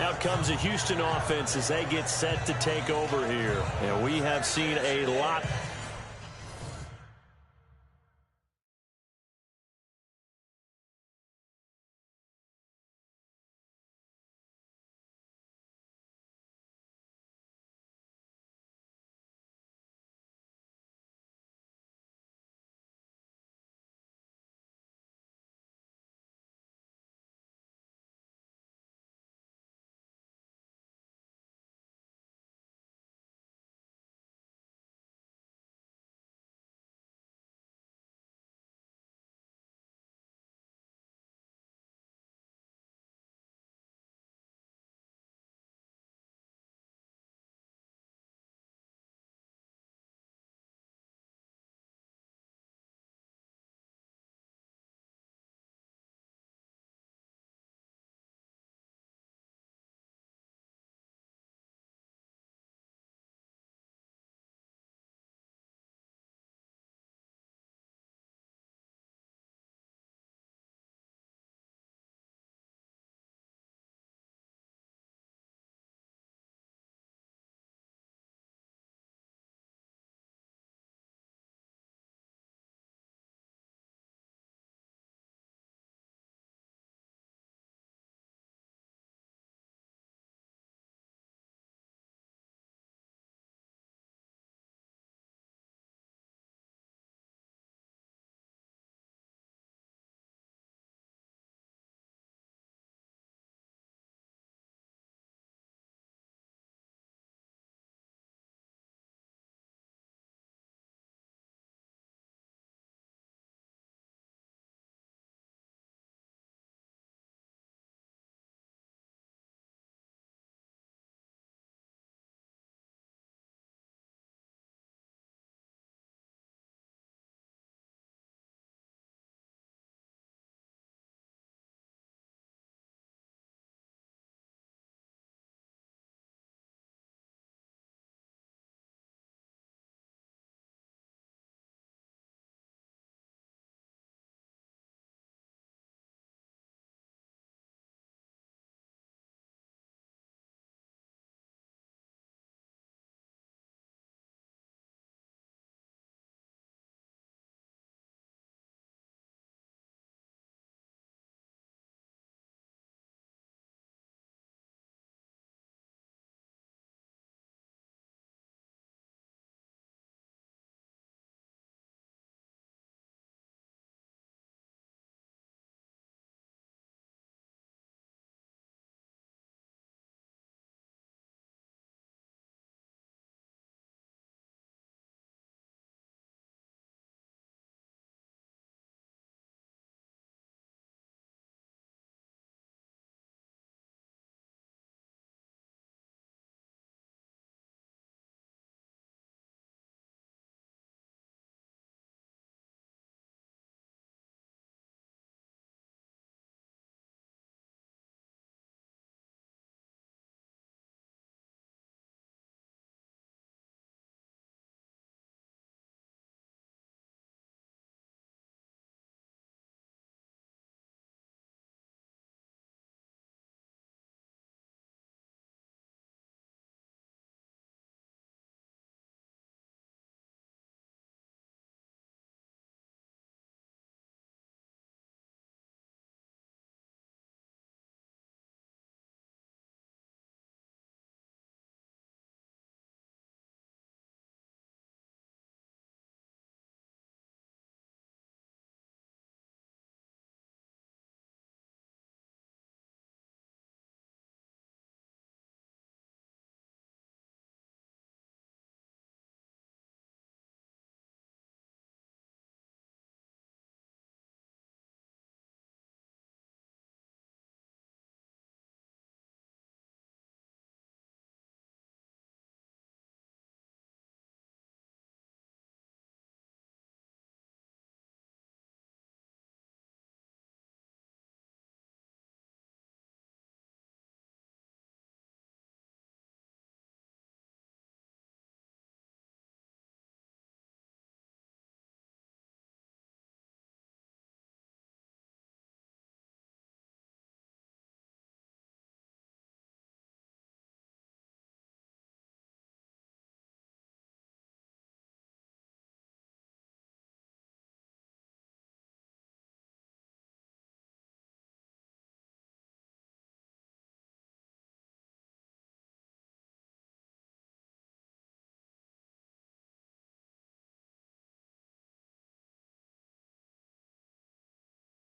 Out comes the Houston offense as they get set to take over here. And we have seen a lot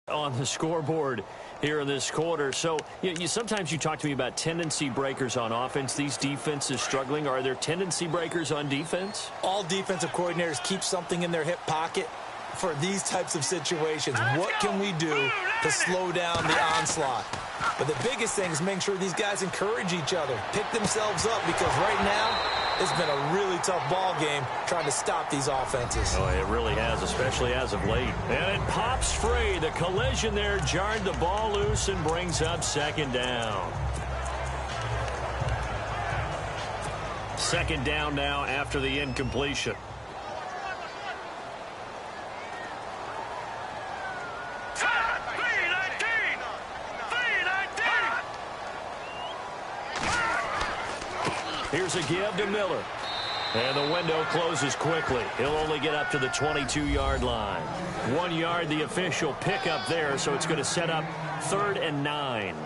On the scoreboard here in this quarter. So sometimes you talk to me about tendency breakers on offense. These defenses struggling. Are there tendency breakers on defense? All defensive coordinators keep something in their hip pocket for these types of situations. What can we do to slow down the onslaught? But the biggest thing is making sure these guys encourage each other, pick themselves up, because right now it's been a really tough ball game trying to stop these offenses. Oh, it really has, especially as of late. And it pops free. The collision there jarred the ball loose and brings up second down. Second down now after the incompletion. Here's a give to Miller. And the window closes quickly. He'll only get up to the 22-yard line. 1 yard, the official pickup there, so it's going to set up 3rd and 9.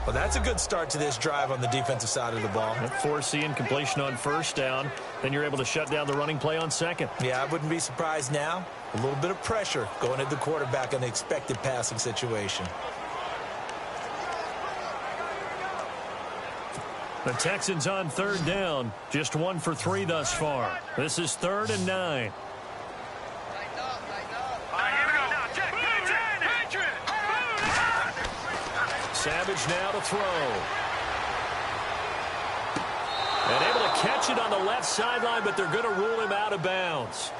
Well, that's a good start to this drive on the defensive side of the ball. Force the incompletion on first down. Then you're able to shut down the running play on second. Yeah, I wouldn't be surprised now. A little bit of pressure going at the quarterback in the expected passing situation. The Texans on 3rd down. Just 1 for 3 thus far. This is 3rd and 9. Savage now to throw. And able to catch it on the left sideline, but they're going to rule him out of bounds.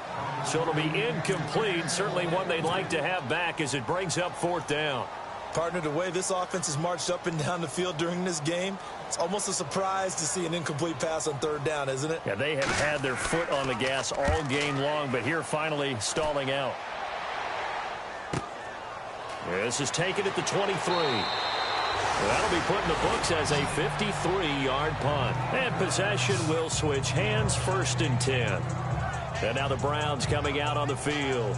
So it'll be incomplete. Certainly one they'd like to have back as it brings up 4th down. Partner, the way this offense has marched up and down the field during this game, it's almost a surprise to see an incomplete pass on 3rd down, isn't it? Yeah, they have had their foot on the gas all game long, but here finally stalling out. This is taken at the 23. That'll be put in the books as a 53-yard punt. And possession will switch hands, 1st and 10. And now the Browns coming out on the field.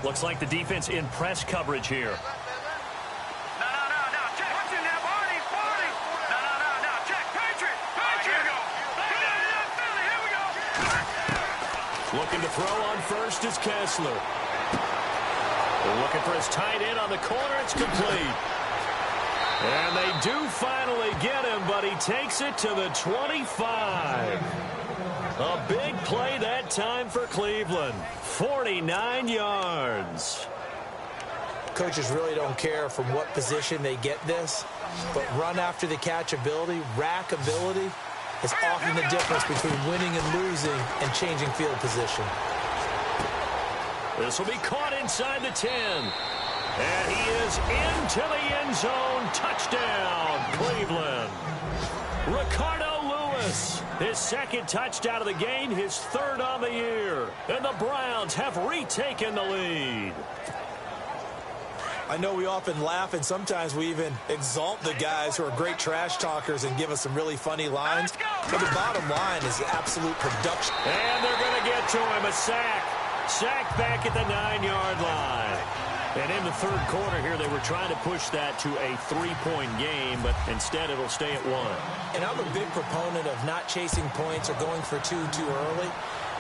Looks like the defense in press coverage here. Looking to throw on first is Kessler. Looking for his tight end on the corner. It's complete. And they do finally get him, but he takes it to the 25. A big play that time for Cleveland. 49 yards. Coaches really don't care from what position they get this, but run after the catch ability, rack ability, is often the difference between winning and losing and changing field position. This will be caught inside the 10. And he is into the end zone. Touchdown, Cleveland. Ricardo Lewis, his 2nd touchdown of the game, his 3rd on the year. And the Browns have retaken the lead. I know we often laugh, and sometimes we even exalt the guys who are great trash talkers and give us some really funny lines. But the bottom line is absolute production. And they're going to get to him. A sack. Sack back at the 9-yard line. And in the 3rd quarter here, they were trying to push that to a 3-point game, but instead it'll stay at 1. And I'm a big proponent of not chasing points or going for 2 too early.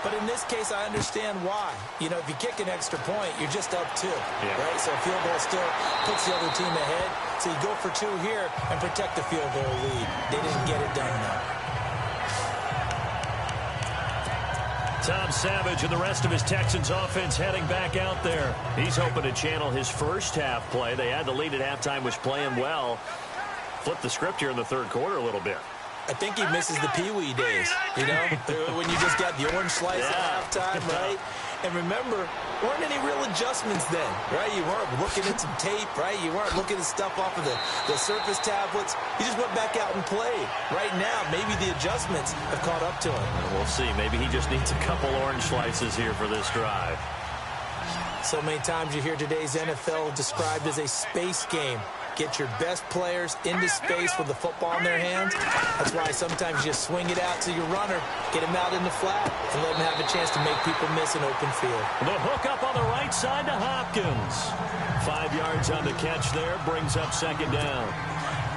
But in this case, I understand why. You know, if you kick an extra point, you're just up 2, right? So a field goal still puts the other team ahead. So you go for 2 here and protect the field goal lead. They didn't get it done, though. Tom Savage and the rest of his Texans offense heading back out there. He's hoping to channel his first half play. They had the lead at halftime, was playing well. Flipped the script here in the 3rd quarter a little bit. I think he misses the Pee-wee days, you know, when you just got the orange slice at halftime, right? And remember, weren't any real adjustments then, right? You weren't looking at some tape, right? You weren't looking at stuff off of the surface tablets. You just went back out and played. Right now, maybe the adjustments have caught up to him. We'll see. Maybe he just needs a couple orange slices here for this drive. So many times you hear today's NFL described as a space game. Get your best players into space with the football in their hands. That's why sometimes you just swing it out to your runner, get him out in the flat, and let him have a chance to make people miss an open field. The hook up on the right side to Hopkins. 5 yards on the catch there, brings up second down.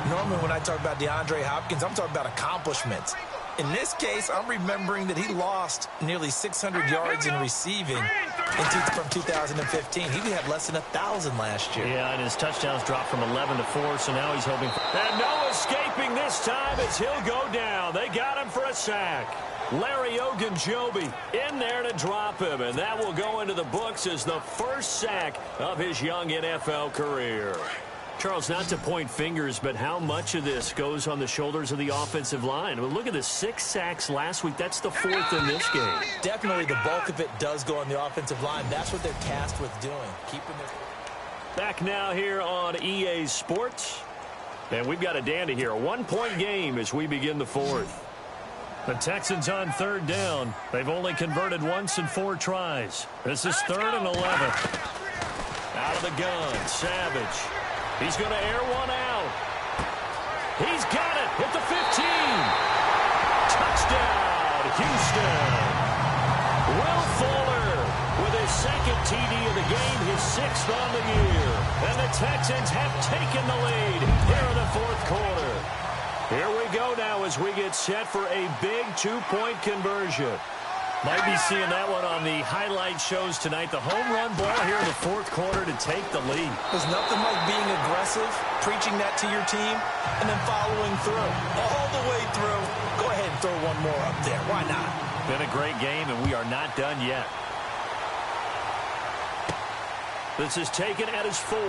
Normally when I talk about DeAndre Hopkins, I'm talking about accomplishments. In this case, I'm remembering that he lost nearly 600 yards in receiving from 2015. He had less than 1,000 last year. Yeah, and his touchdowns dropped from 11 to 4, so now he's hoping for... And no escaping this time as he'll go down. They got him for a sack. Larry Ogunjobi in there to drop him, and that will go into the books as the first sack of his young NFL career. Charles, not to point fingers, but how much of this goes on the shoulders of the offensive line? I mean, look at the 6 sacks last week. That's the 4th in this game. Definitely the bulk of it does go on the offensive line. That's what they're tasked with doing, keeping their... Back now here on EA Sports. And we've got a dandy here. A 1-point game as we begin the 4th. The Texans on 3rd down. They've only converted once in 4 tries. This is 3rd and 11. Out of the gun, Savage. He's going to air one out. He's got it at the 15. Touchdown, Houston. Will Fuller with his 2nd TD of the game, his 6th on the year. And the Texans have taken the lead here in the 4th quarter. Here we go now as we get set for a big 2-point conversion. Might be seeing that one on the highlight shows tonight. The home run ball here in the 4th quarter to take the lead. There's nothing like being aggressive, preaching that to your team, and then following through. All the way through. Go ahead and throw one more up there. Why not? Been a great game, and we are not done yet. This is taken at his 4.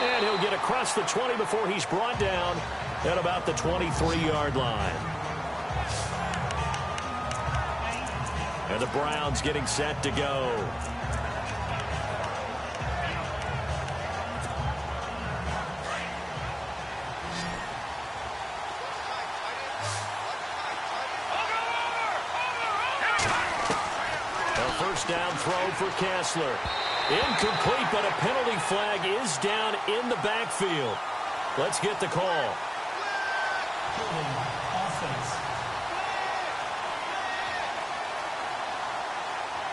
And he'll get across the 20 before he's brought down at about the 23-yard line. And the Browns getting set to go. A first down throw for Kessler. Incomplete, but a penalty flag is down in the backfield. Let's get the call. Offense.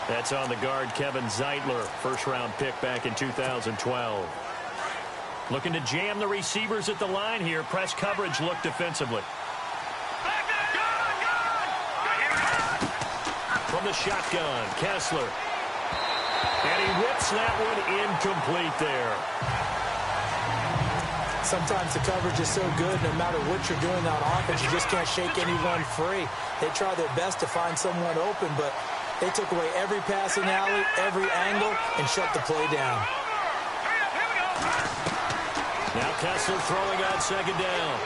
That's on the guard, Kevin Zeitler, first-round pick back in 2012. Looking to jam the receivers at the line here. Press coverage look defensively. From the shotgun, Kessler. And he whips that one incomplete there. Sometimes the coverage is so good, no matter what you're doing on offense, you just can't shake anyone free. They try their best to find someone open, but they took away every passing alley, every angle, and shut the play down. Now Kessler throwing on 2nd down.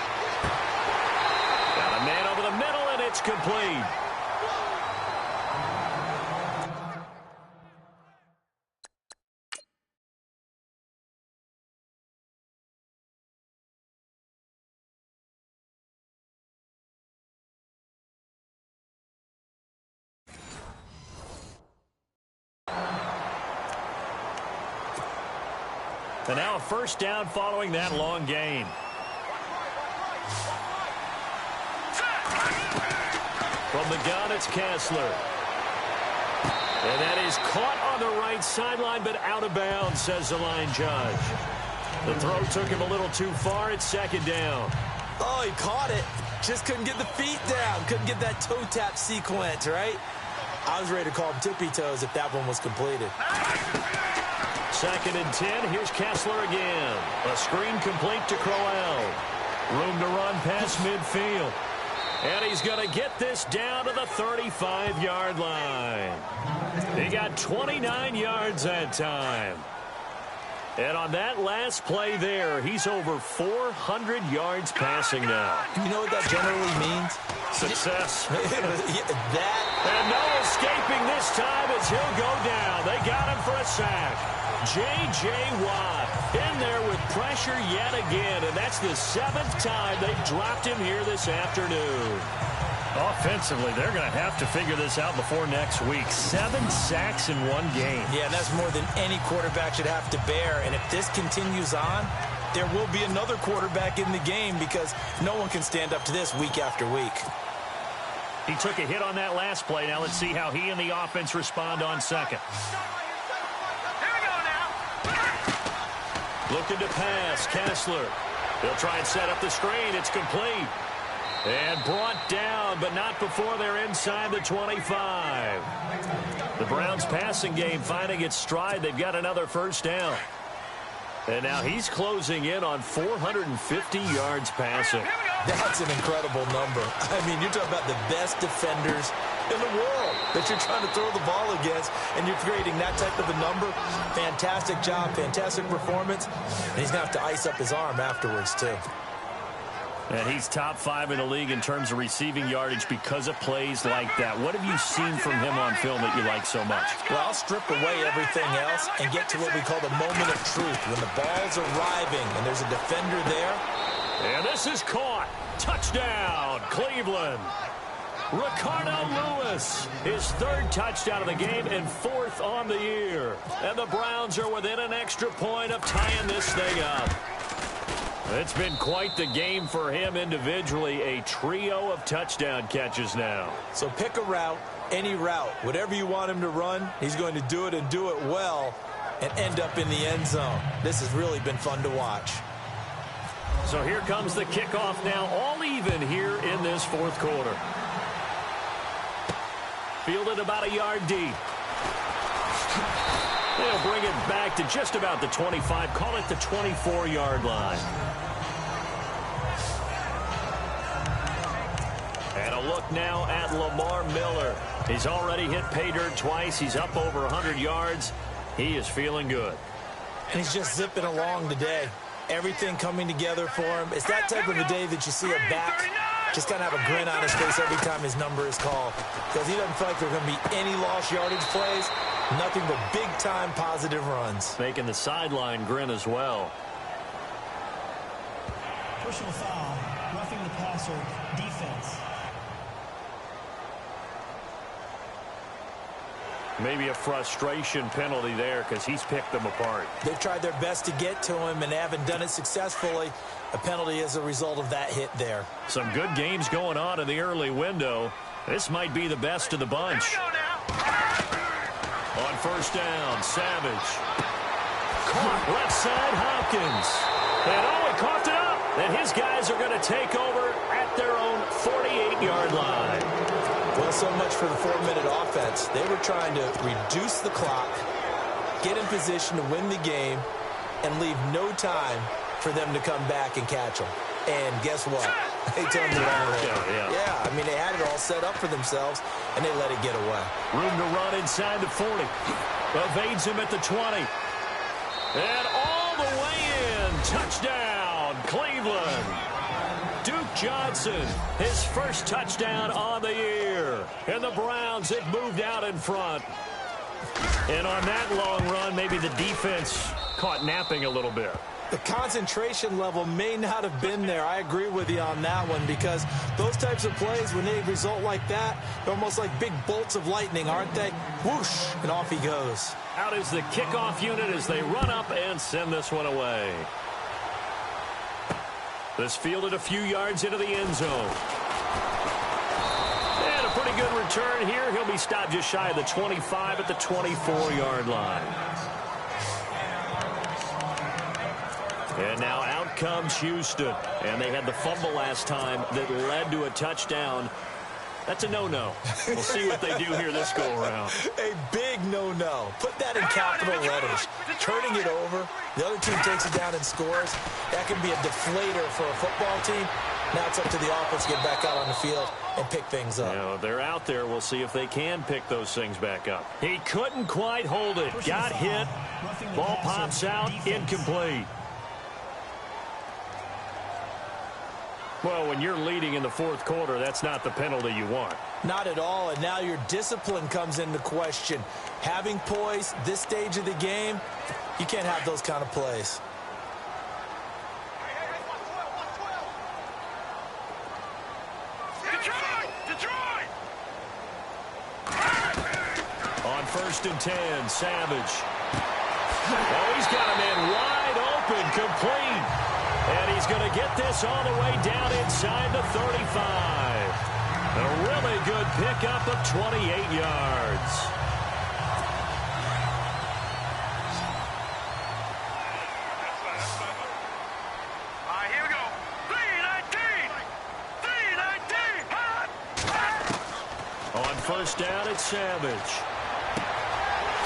Got a man over the middle, and it's complete. And now a first down following that long gain. From the gun, it's Kessler. And that is caught on the right sideline, but out of bounds, says the line judge. The throw took him a little too far. It's 2nd down. Oh, he caught it. Just couldn't get the feet down. Couldn't get that toe tap sequence, right? I was ready to call him tippy toes if that one was completed. 2nd and 10. Here's Kessler again. A screen complete to Crowell. Room to run past midfield. And he's going to get this down to the 35-yard line. He got 29 yards that time. And on that last play there, he's over 400 yards passing now. You know what that generally means? Success. That. And no escaping this time as he'll go down. They got him for a sack. J.J. Watt in there with pressure yet again. And that's the 7th time they've dropped him here this afternoon. Offensively, they're going to have to figure this out before next week. 7 sacks in one game. Yeah, and that's more than any quarterback should have to bear. And if this continues on, there will be another quarterback in the game because no one can stand up to this week after week. He took a hit on that last play. Now let's see how he and the offense respond on second. Here we go now. Looking to pass, Kessler. They'll try and set up the screen. It's complete. And brought down, but not before they're inside the 25. The Browns' passing game finding its stride. They've got another first down. And now he's closing in on 450 yards passing. That's an incredible number. I mean, you're talking about the best defenders in the world that you're trying to throw the ball against, and you're creating that type of a number. Fantastic job, fantastic performance. And he's going to have to ice up his arm afterwards, too. And he's top 5 in the league in terms of receiving yardage because of plays like that. What have you seen from him on film that you like so much? Well, I'll strip away everything else and get to what we call the moment of truth. When the ball's arriving and there's a defender there. And this is caught. Touchdown, Cleveland. Ricardo Lewis, his 3rd touchdown of the game and 4th on the year. And the Browns are within an extra point of tying this thing up. It's been quite the game for him individually. A trio of touchdown catches now. So pick a route, any route. Whatever you want him to run, he's going to do it and do it well and end up in the end zone. This has really been fun to watch. So here comes the kickoff now, all even here in this 4th quarter. Fielded about a yard deep. They'll bring it back to just about the 25. Call it the 24-yard line. And a look now at Lamar Miller. He's already hit pay dirt twice. He's up over 100 yards. He is feeling good. And he's just zipping along today. Everything coming together for him. It's that type of a day that you see a back just kind of have a grin on his face every time his number is called. Because he doesn't feel like there are going to be any lost yardage plays. Nothing but big-time positive runs. Making the sideline grin as well. Personal foul, roughing the passer, defense. Maybe a frustration penalty there because he's picked them apart. They've tried their best to get to him and haven't done it successfully. A penalty as a result of that hit there. Some good games going on in the early window. This might be the best of the bunch. On first down, Savage. Caught left side, Hopkins. And he coughed it up. And his guys are going to take over at their own 48-yard line. Well, so much for the 4-minute offense. They were trying to reduce the clock, get in position to win the game, and leave no time for them to come back and catch them. And guess what? They turned it around. Yeah, I mean, they had it all set up for themselves, and they let it get away. Room to run inside the 40. Evades him at the 20. And all the way in. Touchdown, Cleveland. Duke Johnson, his first touchdown on the year. And the Browns have moved out in front. And on that long run, maybe the defense caught napping a little bit. The concentration level may not have been there. I agree with you on that one because those types of plays, when they result like that, they're almost like big bolts of lightning, aren't they? Whoosh, and off he goes. Out is the kickoff unit as they run up and send this one away. This fielded a few yards into the end zone. And a pretty good return here. He'll be stopped just shy of the 25 at the 24-yard line. And now out comes Houston. And they had the fumble last time that led to a touchdown. That's a no-no. We'll see what they do here this go-around. A big no-no. Put that in capital letters. Turning it over, the other team takes it down and scores. That can be a deflator for a football team. Now it's up to the offense to get back out on the field and pick things up. You know, they're out there. We'll see if they can pick those things back up. He couldn't quite hold it. Got hit. Ball pops out. Incomplete. Well, when you're leading in the fourth quarter, that's not the penalty you want. Not at all, and now your discipline comes into question. Having poise this stage of the game, you can't have those kind of plays. Detroit! Detroit! On 1st and 10, Savage. Oh, he's got a man wide open, complete. And he's going to get this all the way down inside the 35. A really good pickup of 28 yards. All right, here we go. 319. 319. On 1st down, it's Savage.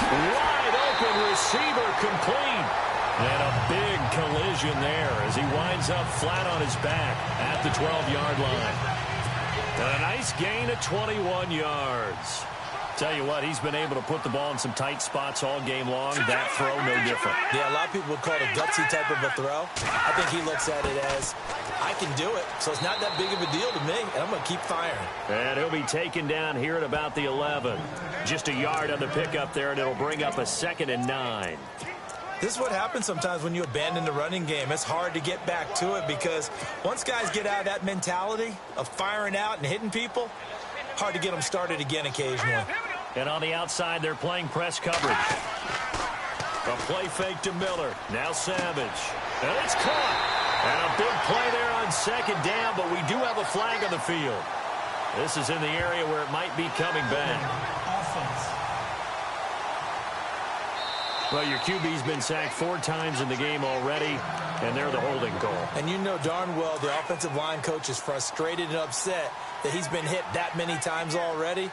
Wide open receiver, complete. And a big collision there as he winds up flat on his back at the 12-yard line. And a nice gain of 21 yards. Tell you what, he's been able to put the ball in some tight spots all game long. That throw, no different. Yeah, a lot of people would call it a gutsy type of a throw. I think he looks at it as, I can do it, so it's not that big of a deal to me, and I'm going to keep firing. And he'll be taken down here at about the 11. Just a yard on the pickup there, and it'll bring up a 2nd and 9. This is what happens sometimes when you abandon the running game. It's hard to get back to it because once guys get out of that mentality of firing out and hitting people, hard to get them started again occasionally. And on the outside, they're playing press coverage. A play fake to Miller. Now Savage. And it's caught. And a big play there on 2nd down, but we do have a flag on the field. This is in the area where it might be coming back. Offense. Well, your QB's been sacked 4 times in the game already, and they're the holding call. And you know darn well the offensive line coach is frustrated and upset that he's been hit that many times already.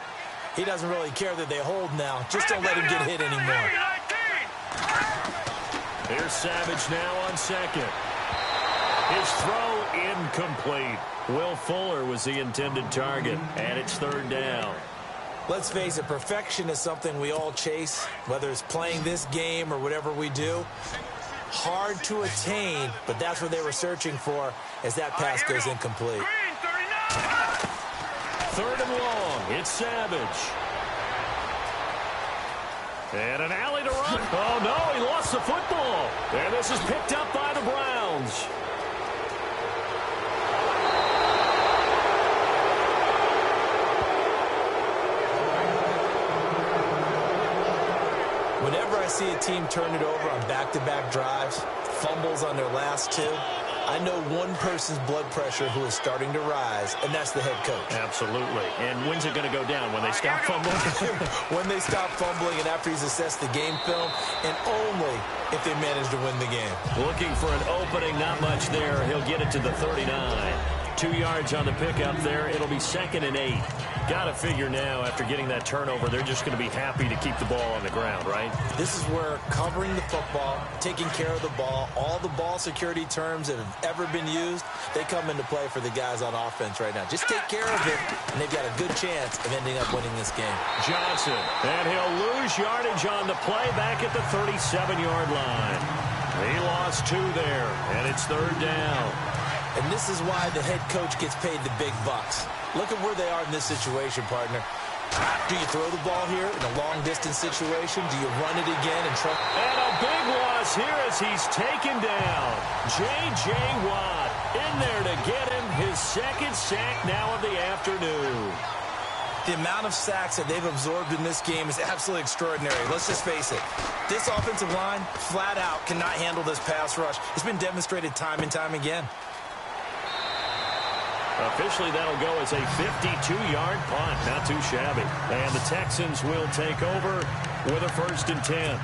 He doesn't really care that they hold now. Just don't let him get hit anymore. Here's Savage now on 2nd. His throw incomplete. Will Fuller was the intended target, and it's 3rd down. Let's face it, perfection is something we all chase, whether it's playing this game or whatever we do. Hard to attain, but that's what they were searching for as that pass goes incomplete. 3rd and long. It's Savage. And an alley to run. Oh, no, he lost the football. And this is picked up by the Browns. Whenever I see a team turn it over on back-to-back drives, fumbles on their last 2, I know one person's blood pressure who is starting to rise, and that's the head coach. Absolutely. And when's it going to go down? When they stop fumbling? When they stop fumbling and after he's assessed the game film, and only if they manage to win the game. Looking for an opening, not much there. He'll get it to the 39. 2 yards on the pickup there. It'll be 2nd and 8. Got to figure now, after getting that turnover, they're just going to be happy to keep the ball on the ground, right? This is where covering the football, taking care of the ball, all the ball security terms that have ever been used, they come into play for the guys on offense right now. Just take care of it, and they've got a good chance of ending up winning this game. Johnson, and he'll lose yardage on the play back at the 37-yard line. He lost 2 there, and it's 3rd down. And this is why the head coach gets paid the big bucks. Look at where they are in this situation, partner. Do you throw the ball here in a long-distance situation? Do you run it again and try? And a big loss here as he's taken down. J.J. Watt in there to get him his 2nd sack now of the afternoon. The amount of sacks that they've absorbed in this game is absolutely extraordinary. Let's just face it. This offensive line, flat out, cannot handle this pass rush. It's been demonstrated time and time again. Officially, that'll go as a 52-yard punt. Not too shabby. And the Texans will take over with a 1st and 10.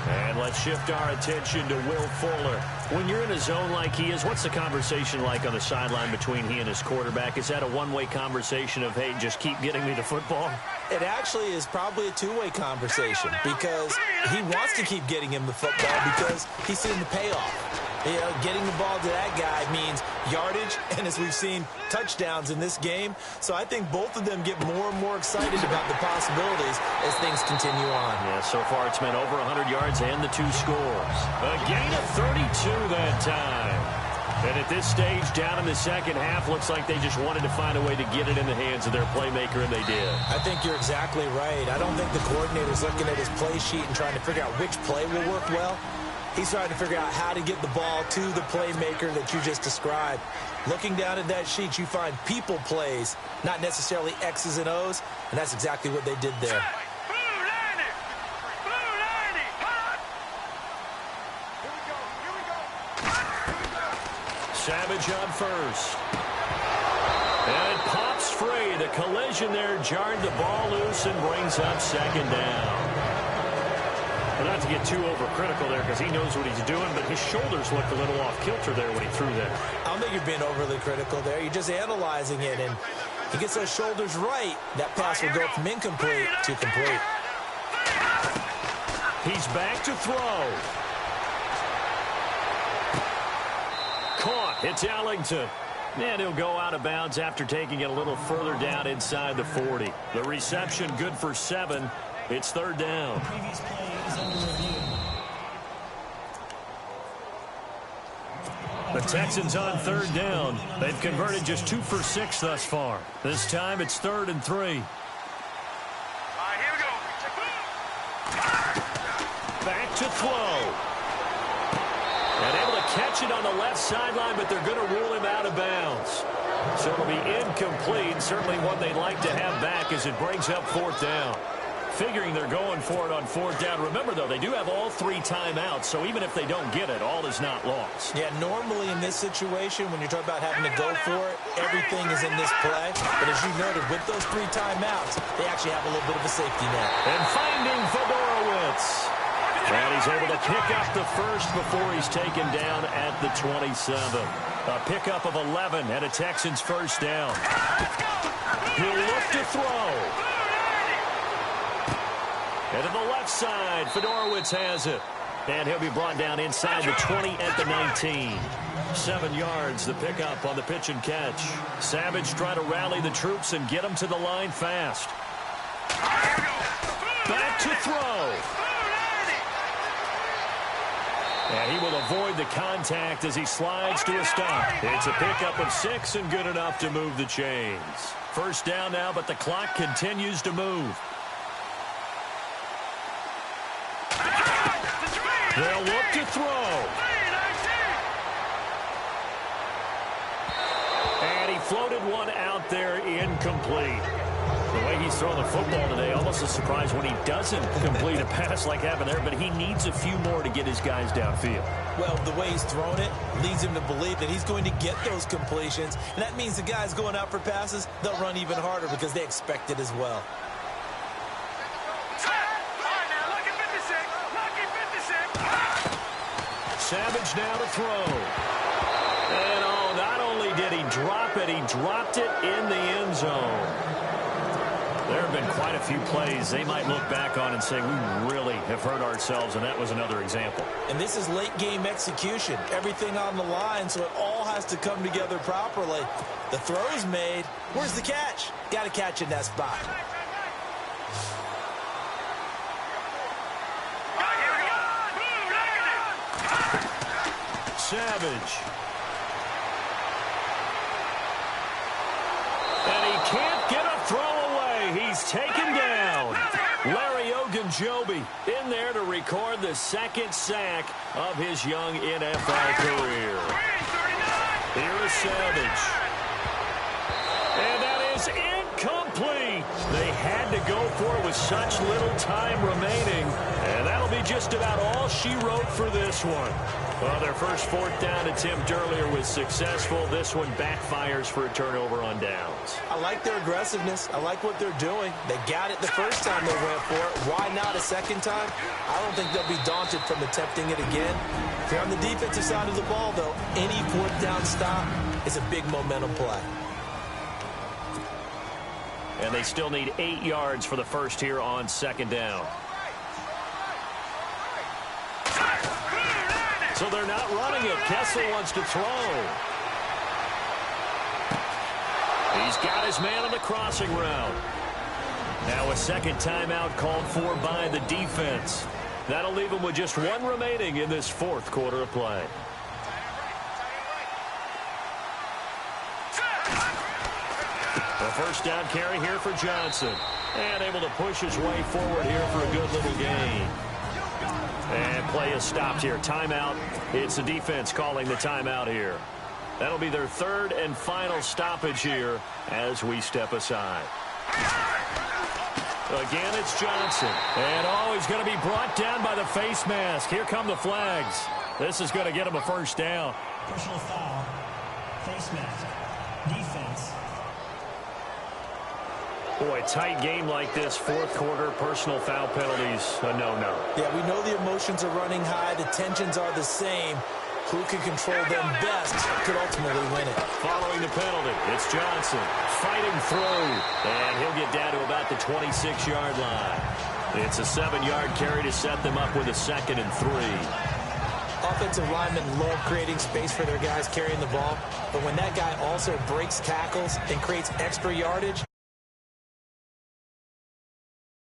And let's shift our attention to Will Fuller. When you're in a zone like he is, what's the conversation like on the sideline between he and his quarterback? Is that a one-way conversation of, hey, just keep getting me the football? It actually is probably a two-way conversation because he wants to keep getting him the football because he's seen the payoff. You know, getting the ball to that guy means yardage, and as we've seen, touchdowns in this game. So I think both of them get more and more excited about the possibilities as things continue on. Yeah, so far it's been over 100 yards and the 2 scores. A gain of 32 that time. And at this stage, down in the second half, looks like they just wanted to find a way to get it in the hands of their playmaker, and they did. I think you're exactly right. I don't think the coordinator's looking at his play sheet and trying to figure out which play will work well. He's trying to figure out how to get the ball to the playmaker that you just described. Looking down at that sheet, you find people plays, not necessarily X's and O's, and that's exactly what they did there. Savage on first. And it pops free. The collision there jarred the ball loose and brings up second down. Well, not to get too overcritical there because he knows what he's doing, but his shoulders looked a little off kilter there when he threw that. I don't think you're being overly critical there. You're just analyzing it, and he gets those shoulders right. That pass will go from incomplete to complete. He's back to throw. Caught. It's Ellington. And he'll go out of bounds after taking it a little further down inside the 40. The reception good for 7. It's third down. Previous play is under review. The Texans on third down. They've converted just 2 for 6 thus far. This time it's 3rd and 3. All right, here we go. Back to throw. And able to catch it on the left sideline, but they're going to rule him out of bounds. So it'll be incomplete. Certainly one they'd like to have back as it brings up 4th down. Figuring they're going for it on 4th down. Remember, though, they do have all 3 timeouts, so even if they don't get it, all is not lost. Yeah, normally in this situation, when you're talking about having to go for it, everything is in this play. But as you noted, with those 3 timeouts, they actually have a little bit of a safety net. And finding Fedorowicz. And he's able to pick up the first before he's taken down at the 27. A pickup of 11 and a Texans first down. He'll look to throw. And to the left side, Fedorowicz has it. And he'll be brought down inside the 20 at the 19. 7 yards, the pickup on the pitch and catch. Savage trying to rally the troops and get them to the line fast. Back to throw. And he will avoid the contact as he slides to a stop. It's a pickup of 6 and good enough to move the chains. First down now, but the clock continues to move. They'll look to throw. And he floated one out there incomplete. The way he's throwing the football today, almost a surprise when he doesn't complete a pass like happened there, but he needs a few more to get his guys downfield. Well, the way he's thrown it leads him to believe that he's going to get those completions, and that means the guys going out for passes, they'll run even harder because they expect it as well. Savage now to throw. And oh, not only did he drop it, he dropped it in the end zone. There have been quite a few plays they might look back on and say, we really have hurt ourselves, and that was another example. And this is late game execution. Everything on the line, so it all has to come together properly. The throw's made. Where's the catch? Got to catch in that spot. Savage. And he can't get a throw away. He's taken down. Larry Ogunjobi in there to record the 2nd sack of his young NFL career. Here is Savage. And that is incomplete. They had to go for it with such little time remaining. And that'll be just about all she wrote for this one. Well, their first 4th down attempt earlier was successful. This one backfires for a turnover on downs. I like their aggressiveness. I like what they're doing. They got it the first time they went for it. Why not a second time? I don't think they'll be daunted from attempting it again. If you're on the defensive side of the ball, though, any 4th down stop is a big momentum play. And they still need 8 yards for the first here on 2nd down. So they're not running it. Kessler wants to throw. He's got his man on the crossing route. Now a 2nd timeout called for by the defense. That'll leave him with just 1 remaining in this 4th quarter of play. The first down carry here for Johnson. And able to push his way forward here for a good little gain. And play is stopped here. Timeout. It's the defense calling the timeout here. That'll be their 3rd and final stoppage here as we step aside. Again, it's Johnson. And oh, he's going to be brought down by the face mask. Here come the flags. This is going to get him a first down. Personal foul. Face mask. Defense. Boy, tight game like this, fourth quarter, personal foul penalties, a no-no. Yeah, we know the emotions are running high. The tensions are the same. Who can control them best could ultimately win it. Following the penalty, it's Johnson fighting through, and he'll get down to about the 26-yard line. It's a 7-yard carry to set them up with a 2nd and 3. Offensive linemen love creating space for their guys carrying the ball, but when that guy also breaks tackles and creates extra yardage,